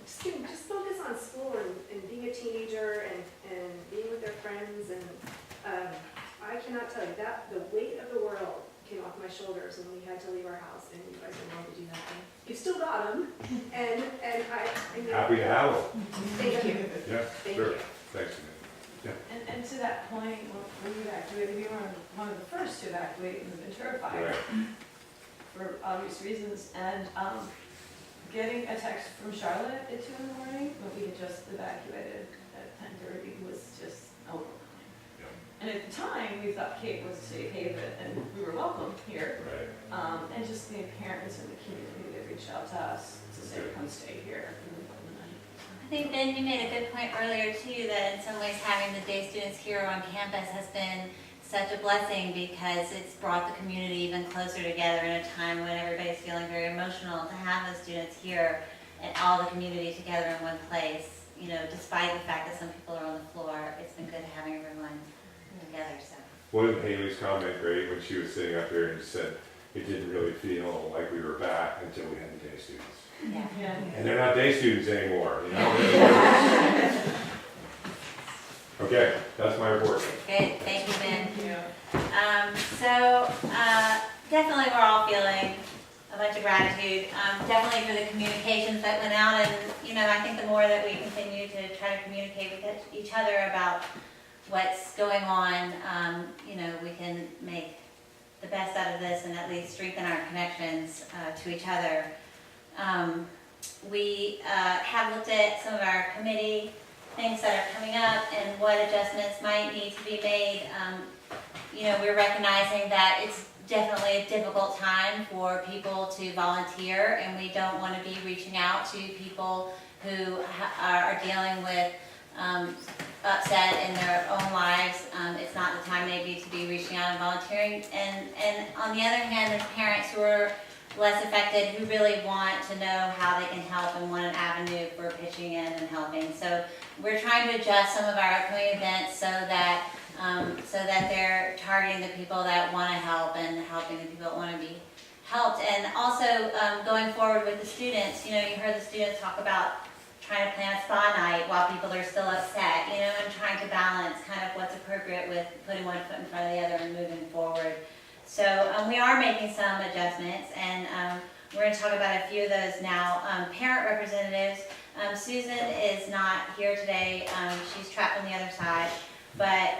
just focus on school and being a teenager and being with their friends. And I cannot tell you that the weight of the world came off my shoulders when we had to leave our house and you guys are willing to do nothing. You still got them, and I know. Happy to have them. Thank you. Yeah, Thank sure. you. Thanks. And to that point, when you evacuated, you were one of the first to evacuate in the Ventura Fire Right. for obvious reasons. And getting a text from Charlotte at 2 in the morning when we had just evacuated at 10:30 was just overwhelming. And at the time, we thought Cape was a safe haven, and we were welcome here. Right. And just the parents in the community that reached out to us to say, come stay here in the middle of the night. I think, Ben, you made a good point earlier too, that in some ways having the day students here on campus has been such a blessing because it's brought the community even closer together in a time when everybody's feeling very emotional. To have those students here and all the community together in one place, you know, despite the fact that some people are on the floor, it's been good having everyone together. So. Wasn't Haley's comment great when she was sitting up here and said it didn't really feel like we were back until we had the day students? Yeah. And they're not day students anymore, you know? Okay, that's my report. Good, thank you, Ben. Thank you. Definitely we're all feeling a bunch of gratitude, definitely for the communications that went out, and you know, I think the more that we continue to try to communicate with each other about what's going on, you know, we can make the best out of this and at least strengthen our connections to each other. We have looked at some of our committee things that are coming up and what adjustments might need to be made. You know, we're recognizing that it's definitely a difficult time for people to volunteer, and we don't want to be reaching out to people who are dealing with upset in their own lives. It's not the time maybe to be reaching out and volunteering. And on the other hand, there's parents who are less affected who really want to know how they can help and want an avenue for pitching in and helping. So we're trying to adjust some of our upcoming events so that they're targeting the people that want to help and helping the people that want to be helped. And also going forward with the students, you know, you heard the students talk about trying to plan a spa night while people are still upset, you know, and trying to balance kind of what's appropriate with putting one foot in front of the other and moving forward. So we are making some adjustments, and we're going to talk about a few of those now. Parent representatives, Susan is not here today. She's trapped on the other side. But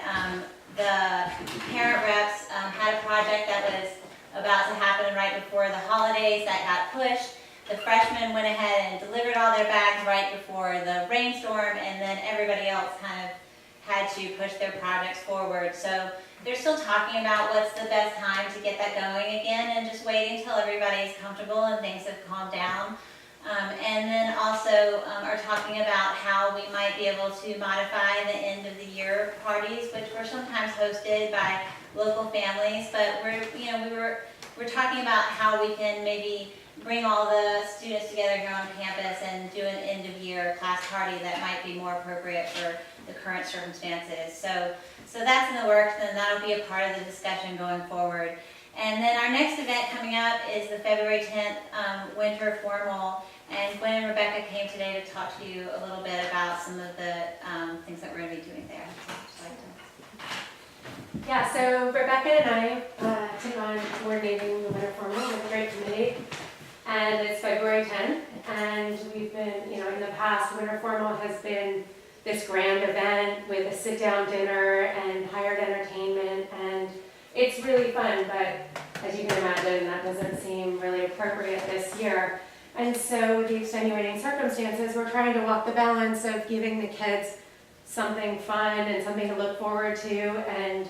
the parent reps had a project that was about to happen right before the holidays that got pushed. The freshmen went ahead and delivered all their bags right before the rainstorm, and then everybody else kind of had to push their projects forward. So they're still talking about what's the best time to get that going again, and just waiting until everybody's comfortable and things have calmed down. And then also are talking about how we might be able to modify the end of the year parties, which were sometimes hosted by local families, but we're talking about how we can maybe bring all the students together here on campus and do an end of year class party that might be more appropriate for the current circumstances. So that's in the works, and that'll be a part of the discussion going forward. And then our next event coming up is the February 10th Winter Formal. And Gwen and Rebecca came today to talk to you a little bit about some of the things that we're going to be doing there. So, would you like to? Yeah, so Rebecca and I took on coordinating the Winter Formal with the Great Committee, and it's February 10th, and we've been, in the past, Winter Formal has been this grand event with a sit-down dinner and hired entertainment, and it's really fun, but as you can imagine, that doesn't seem really appropriate this year. And so with the extenuating circumstances, we're trying to walk the balance of giving the kids something fun and something to look forward to, and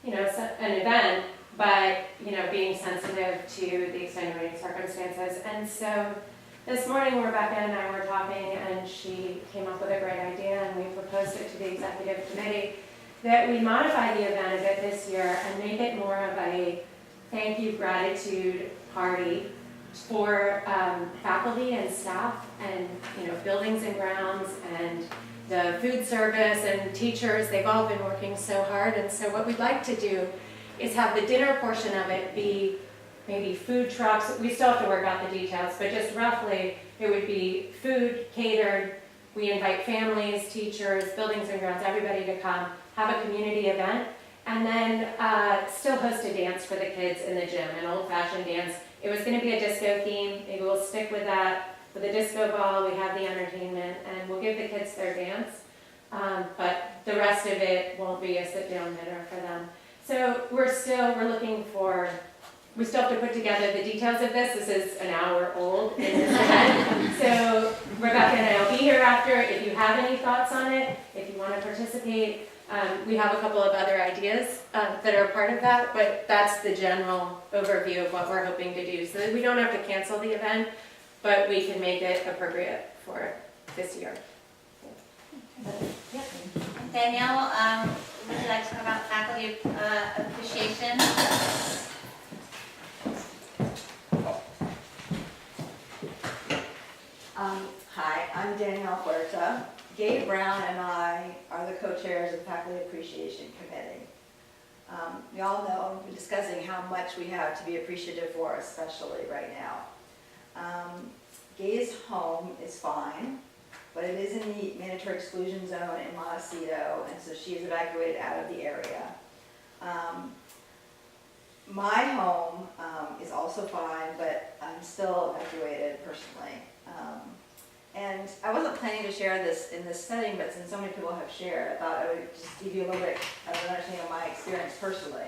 an event, but being sensitive to the extenuating circumstances. And so this morning Rebecca and I were talking, and she came up with a great idea, and we proposed it to the executive committee that we modify the event a bit this year and make it more of a thank you gratitude party for faculty and staff and buildings and grounds and the food service and teachers. They've all been working so hard, and so what we'd like to do is have the dinner portion of it be maybe food trucks. We still have to work out the details, but just roughly it would be food catered. We invite families, teachers, buildings and grounds, everybody to come, have a community event, and then still host a dance for the kids in the gym, an old-fashioned dance. It was going to be a disco theme. Maybe we'll stick with that. With the disco ball, we have the entertainment, and we'll give the kids their dance. But the rest of it won't be a sit-down dinner for them. So we're looking for, we still have to put together the details of this. This is an hour old in this event. So Rebecca and I will be here after. If you have any thoughts on it, if you want to participate, we have a couple of other ideas that are part of that, but that's the general overview of what we're hoping to do. So that we don't have to cancel the event, but we can make it appropriate for this year. Yeah. Danielle, would you like to talk about faculty appreciation? Hi, I'm Danielle Huerta. Gabe Brown and I are the co-chairs of the Faculty Appreciation Committee. We all know, we're discussing how much we have to be appreciative for, especially right now. Gay's home is fine, but it is in the mandatory exclusion zone in Montecito, and so she is evacuated out of the area. My home is also fine, but I'm still evacuated personally. And I wasn't planning to share this in this setting, but since so many people have shared, I thought I would just give you a little bit of an understanding of my experience personally.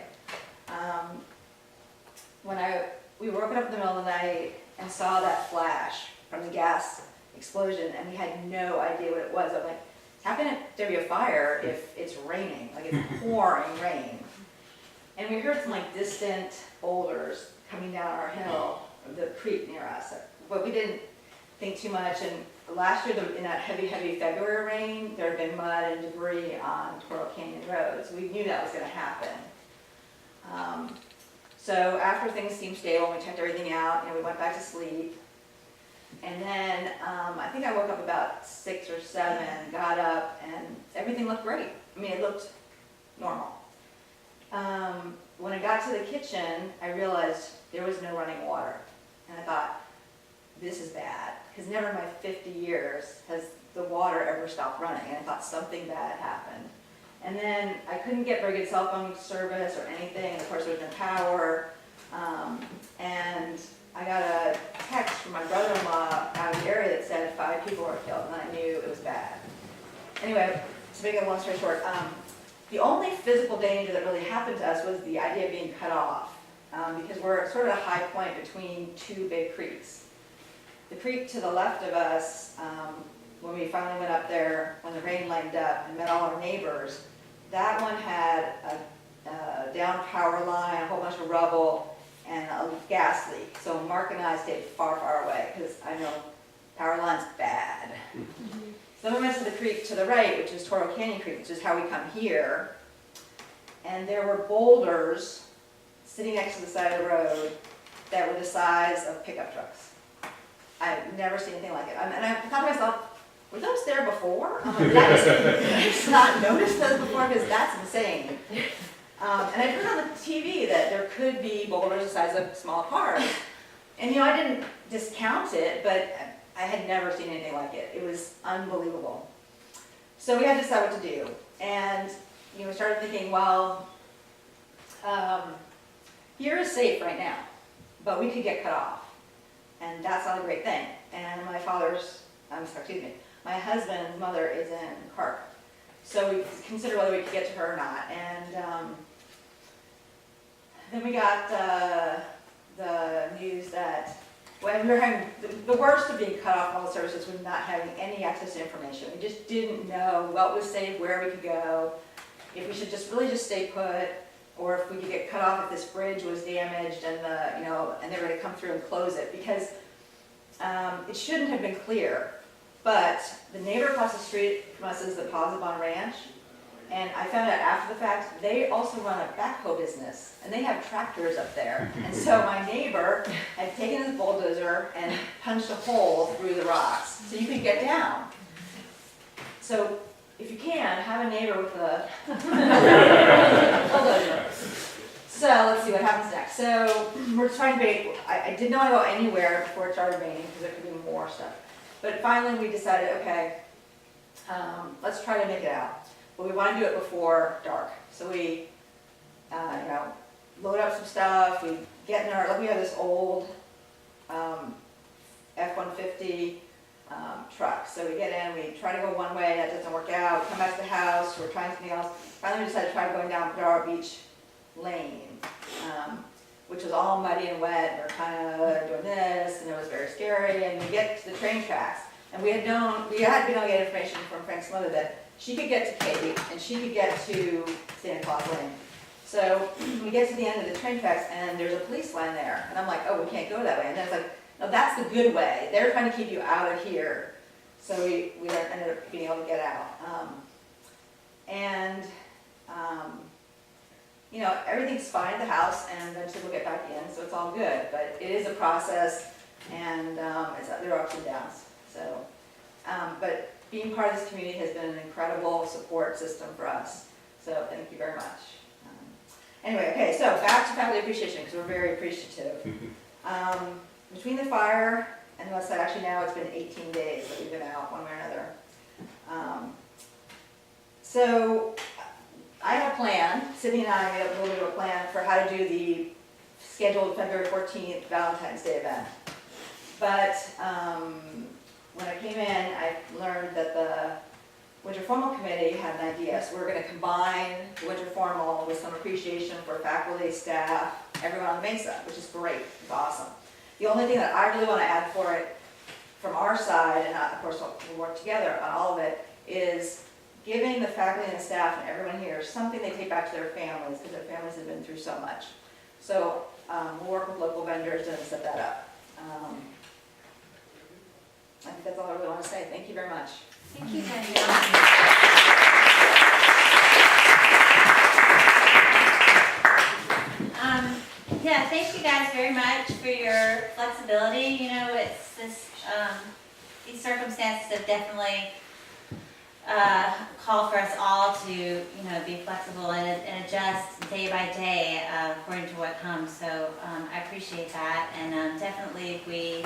We woke up in the middle of the night and saw that flash from the gas explosion, and we had no idea what it was. I'm like, how can there be a fire if it's raining, like it's pouring rain? And we heard some distant boulders coming down our hill, the creek near us, but we didn't think too much. And last year, in that heavy February rain, there had been mud and debris on Toro Canyon Road, so we knew that was going to happen. So after things seemed stable, we checked everything out, we went back to sleep. And then I think I woke up about 6 or 7, got up, and everything looked great. I mean, it looked normal. When I got to the kitchen, I realized there was no running water. And I thought, this is bad, because never in my 50 years has the water ever stopped running, and I thought something bad happened. And then I couldn't get very good cell phone service or anything, and of course there was no power, and I got a text from my brother-in-law out of the area that said 5 people were killed, and I knew it was bad. Anyway, to make a long story short, the only physical danger that really happened to us was the idea of being cut off, because we're sort of at a high point between 2 big creeks. The creek to the left of us, when we finally went up there, when the rain lightened up and met all our neighbors, that one had a down power line, a whole bunch of rubble, and a gas leak. So Mark and I stayed far, far away, because I know power line's bad. Then we went to the creek to the right, which is Toro Canyon Creek, which is how we come here. And there were boulders sitting next to the side of the road that were the size of pickup trucks. I've never seen anything like it. And I thought to myself, were those there before? I'm like, I just not noticed those before because that's insane. And I heard on the TV that there could be boulders the size of small cars. And I didn't discount it, but I had never seen anything like it. It was unbelievable. So we had to decide what to do. And we started thinking, well, here is safe right now, but we could get cut off. And that's not a great thing. And my husband's mother is in Carp. So we considered whether we could get to her or not. And then we got the news that when we were having the worst of being cut off from all the services was not having any access to information. We just didn't know what was safe, where we could go, if we should really just stay put, or if we could get cut off if this bridge was damaged and and they were going to come through and close it, because it shouldn't have been clear. But the neighbor across the street from us is the Posabon Ranch, and I found out after the fact they also run a backhoe business, and they have tractors up there. And so my neighbor had taken his bulldozer and punched a hole through the rocks so you could get down. So if you can, have a neighbor with a bulldozer. So let's see what happens next. So we're trying to I didn't want to go anywhere before it started raining because there could be more stuff. But finally we decided, okay, let's try to make it out. But we want to do it before dark. So we, load up some stuff. We get in we have this old F-150 truck. So we get in, we try to go one way, that doesn't work out. We come back to the house, we're trying something else. Finally we decided to try going down Padaro Beach Lane, which was all muddy and wet. We're kind of doing this, and it was very scary. And we get to the train tracks, and we had been able to get information from Frank's mother that she could get to Katy and she could get to Santa Claus Lane. So we get to the end of the train tracks, and there's a police line there, and I'm like, oh, we can't go that way. And then it's like, no, that's the good way. They're trying to keep you out of here. So we ended up being able to get out. Everything's fine at the house, and eventually we'll get back in, so it's all good. But it is a process, and there are ups and downs. So, but being part of this community has been an incredible support system for us. So thank you very much. Anyway, okay, so back to family appreciation, because we're very appreciative. Between the fire and the website, actually now it's been 18 days that we've been out one way or another. So I have a plan. Sydney and I made up a little bit of a plan for how to do the scheduled February 14th Valentine's Day event. But when I came in, I learned that the Winter Formal Committee had an idea. So we're going to combine the Winter Formal with some appreciation for faculty, staff, everyone on the Mesa, which is great. It's awesome. The only thing that I really want to add for it from our side, and of course we'll work together on all of it, is giving the faculty and the staff and everyone here something they take back to their families, because their families have been through so much. So we'll work with local vendors and set that up. I think that's all I really want to say. Thank you very much. Thank you, Jenny. Yeah, thank you guys very much for your flexibility. It's this, these circumstances have definitely called for us all to, be flexible and adjust day by day according to what comes. So I appreciate that, and definitely we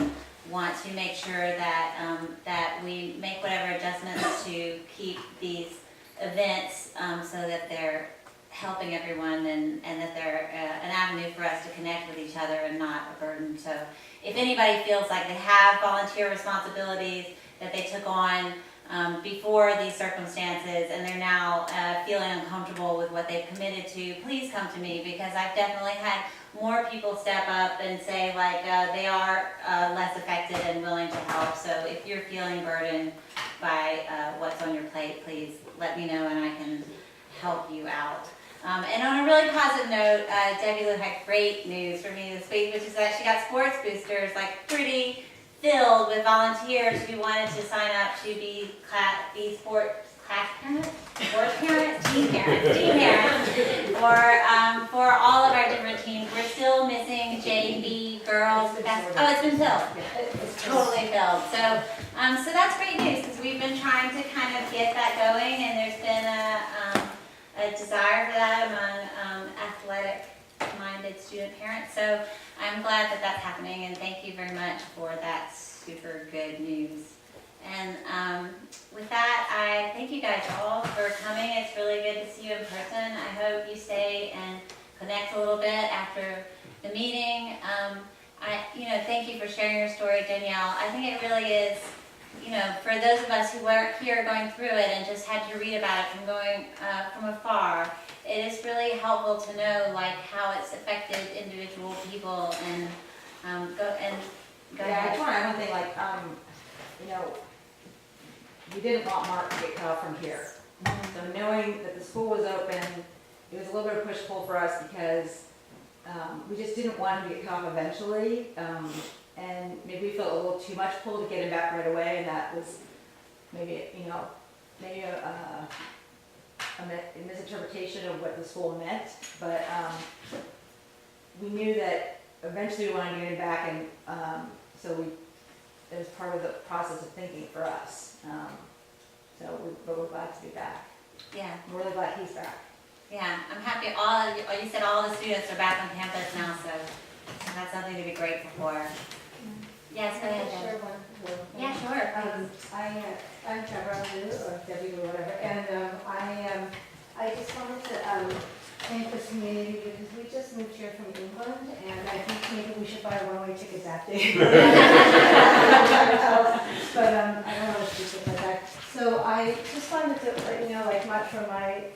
want to make sure that that we make whatever adjustments to keep these events so that they're helping everyone and that they're an avenue for us to connect with each other and not a burden. So if anybody feels like they have volunteer responsibilities that they took on before these circumstances and they're now feeling uncomfortable with what they've committed to, please come to me, because I've definitely had more people step up and say they are less affected and willing to help. So if you're feeling burdened by what's on your plate, please let me know and I can help you out. And on a really positive note, Debbie Lou had great news for me this week, which is that she got sports boosters, pretty filled with volunteers who wanted to sign up to be sports parents, team parents, for all of our different teams. We're still missing JV girls. Oh, it's been filled. totally filled. So that's great news, because we've been trying to kind of get that going, and there's been a desire for that among athletic-minded student parents. So I'm glad that that's happening, and thank you very much for that super good news. And with that, I thank you guys all for coming. It's really good to see you in person. I hope you stay and connect a little bit after the meeting. Thank you for sharing your story, Danielle. I think it really is, for those of us who weren't here going through it and just had to read about it from afar, it is really helpful to know how it's affected individual people and go Yeah, I ahead. just want to add one thing, we didn't want Mark to get cut off from here. So knowing that the school was open, it was a little bit of push-pull for us because we just didn't want him to get cut off eventually. And maybe we felt a little too much pull to get him back right away, and that was maybe a misinterpretation of what the school meant. But we knew that eventually we wanted to get him back, and it was part of the process of thinking for us. But we're glad to be back. Yeah. I'm really glad he's back. Yeah, I'm happy you said all the students are back on campus now, so that's something to be grateful for. Yes, go ahead, Deb. Share one. Yeah, sure. I'm Trevor Lou, or Debbie or whatever, and I just wanted to thank this community because we just moved here from England, and I think maybe we should buy a one-way ticket that day. But I don't want to speak like that. So I just wanted to let you know,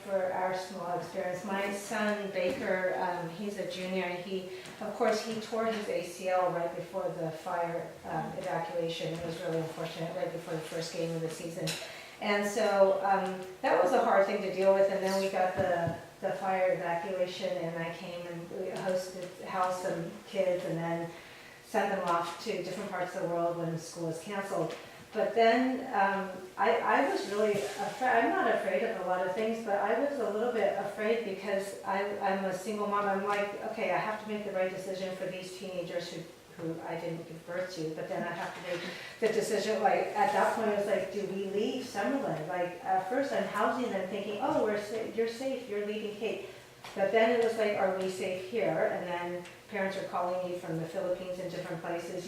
for our small experience, my son Baker, he's a junior, and he tore his ACL right before the fire evacuation. It was really unfortunate, right before the first game of the season. And so that was a hard thing to deal with, and then we got the fire evacuation, and I came and we housed some kids and then sent them off to different parts of the world when school was canceled. But then I was really afraid. I'm not afraid of a lot of things, but I was a little bit afraid because I'm a single mom. I'm like, okay, I have to make the right decision for these teenagers who I didn't give birth to, but then I have to make the decision, at that point I was like, do we leave Summerlin? At first I'm housing them thinking, oh, you're safe, you're leaving Kate. But then it was like, are we safe here? And then parents are calling me from the Philippines and different places,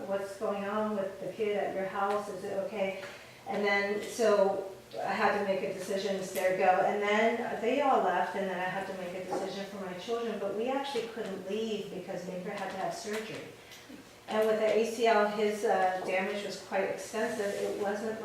what's going on with the kid at your house? Is it okay? And then, so I had to make a decision, there go. And then they all left, and then I had to make a decision for my children, but we actually couldn't leave because Baker had to have surgery. And with the ACL, his damage was quite extensive. It wasn't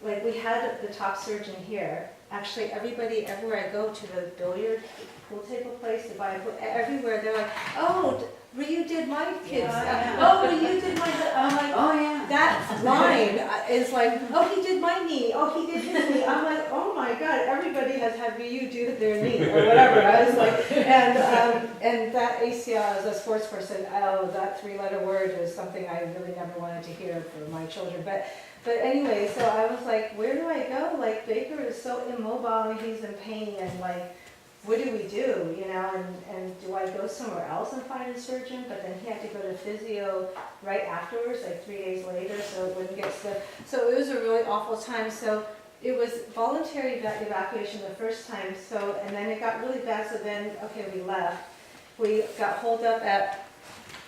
we had the top surgeon here. Actually, everybody, everywhere I go to the billiard pool table place to buy a pool, everywhere they're like, oh, Ryu did my kids. Oh, Ryu did my. I'm like, oh yeah. That line is like, oh, he did my knee. Oh, he did his knee. I'm like, oh my God, everybody has had Ryu do their knee or whatever. I was like, and that ACL as a sports person, that three-letter word is something I really never wanted to hear for my children. But anyway, so I was like, where do I go? Baker is so immobile and he's in pain, and what do we do, and do I go somewhere else and find a surgeon? But then he had to go to physio right afterwards, 3 days later, so it wouldn't get stuck. So it was a really awful time. So it was voluntary evacuation the first time, and then it got really bad, so then, okay, we left. We got holed up at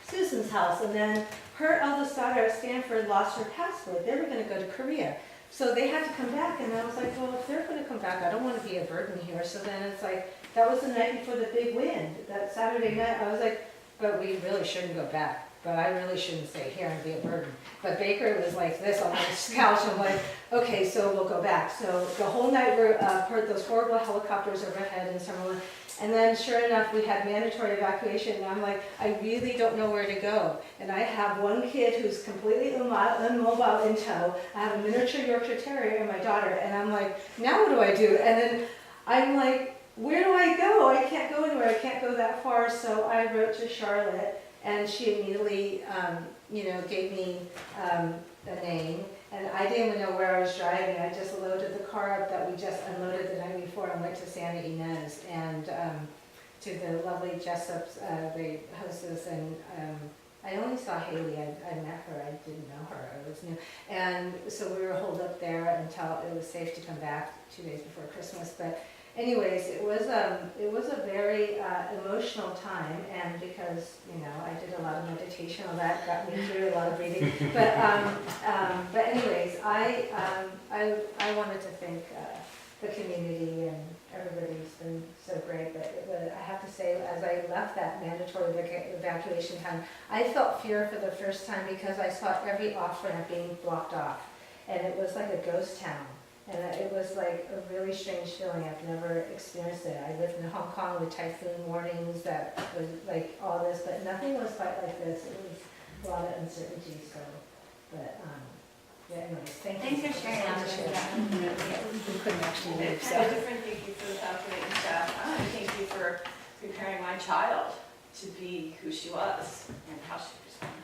Susan's house, and then her eldest daughter at Stanford lost her passport. They were going to go to Korea. So they had to come back, and I was like, well, if they're going to come back, I don't want to be a burden here. So then it's that was the night before the big wind, that Saturday night. I was like, but we really shouldn't go back. But I really shouldn't stay here and be a burden. But Baker was like this on his couch. I'm like, okay, so we'll go back. So the whole night we heard those horrible helicopters overhead in Summerlin. And then sure enough, we had mandatory evacuation, and I'm like, I really don't know where to go. And I have one kid who's completely immobile in tow. I have a miniature Yorkshire Terrier and my daughter, and I'm like, now what do I do? And then I'm like, where do I go? I can't go anywhere. I can't go that far. So I wrote to Charlotte, and she immediately, gave me a name. And I didn't even know where I was driving. I just loaded the car up that we just unloaded the night before and went to Santa Ynez and to the lovely Jessups, the hostess, and I only saw Haley, I met her, I didn't know her, I was new. And so we were holed up there until it was safe to come back 2 days before Christmas. But anyways, it was a very emotional time, and because, you know, I did a lot of meditation, all that got me through a lot of breathing. But anyways, I wanted to thank the community, and everybody's been so great. But I have to say, as I left that mandatory evacuation time, I felt fear for the first time because I saw every off-ramp being blocked off, and it was like a ghost town. And it was like a really strange feeling. I've never experienced it. I lived in Hong Kong with typhoon warnings that was like all this, but nothing was quite like this. It was a lot of uncertainty. So, but yeah. Anyways, thank you. Thanks for sharing that. We couldn't actually leave. So So. different, thank you for the calculating staff. I thank you for preparing my child to be who she was and how she responded.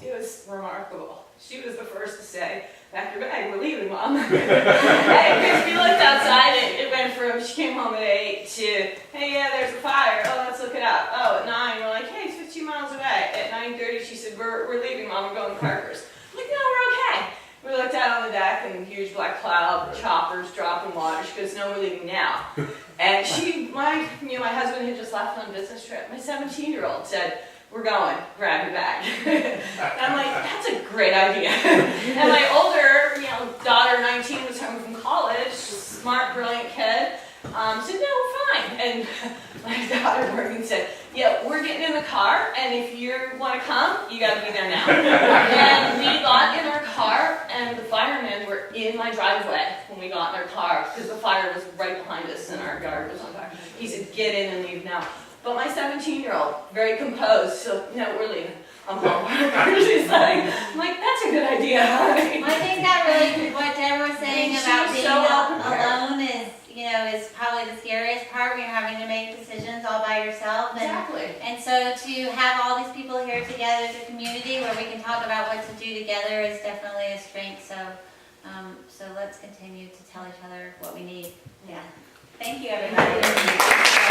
It was remarkable. She was the first to say, "Pack your bag, we're leaving, Mom." Hey, because we looked outside, it went from, she came home at 8 to, "Hey, yeah, there's a fire. Oh, let's look it up." Oh, at 9, we're like, "Hey, it's 15 miles away." At 9:30, she said, we're leaving, Mom, we're going to Parker's. I'm like, "No, we're okay." We looked out on the deck and huge black cloud, choppers dropping water. She goes, "No, we're leaving now." And my husband had just left on a business trip. My 17-year-old said, "We're going, grab your bag." And I'm like, "That's a great idea." And my older, daughter, 19, was home from college, smart, brilliant kid, said, "No, we're fine." And my daughter, Morgan, said, "Yeah, we're getting in the car, and if you want to come, you got to be there now." And we got in our car, and the firemen were in my driveway when we got in our car, because the fire was right behind us, and our yard was on fire. He said, "Get in and leave now." But my 17-year-old, very composed, so, "No, we're leaving. I'm home." She's like, I'm like, "That's a good idea." Well, I think that really, what Deborah was saying She about was being so well prepared. alone is probably the scariest part when you're having to make decisions all by yourself. Exactly. And so to have all these people here together as a community where we can talk about what to do together is definitely a strength. So, so let's continue to tell each other what we need. Yeah. Thank you, everybody.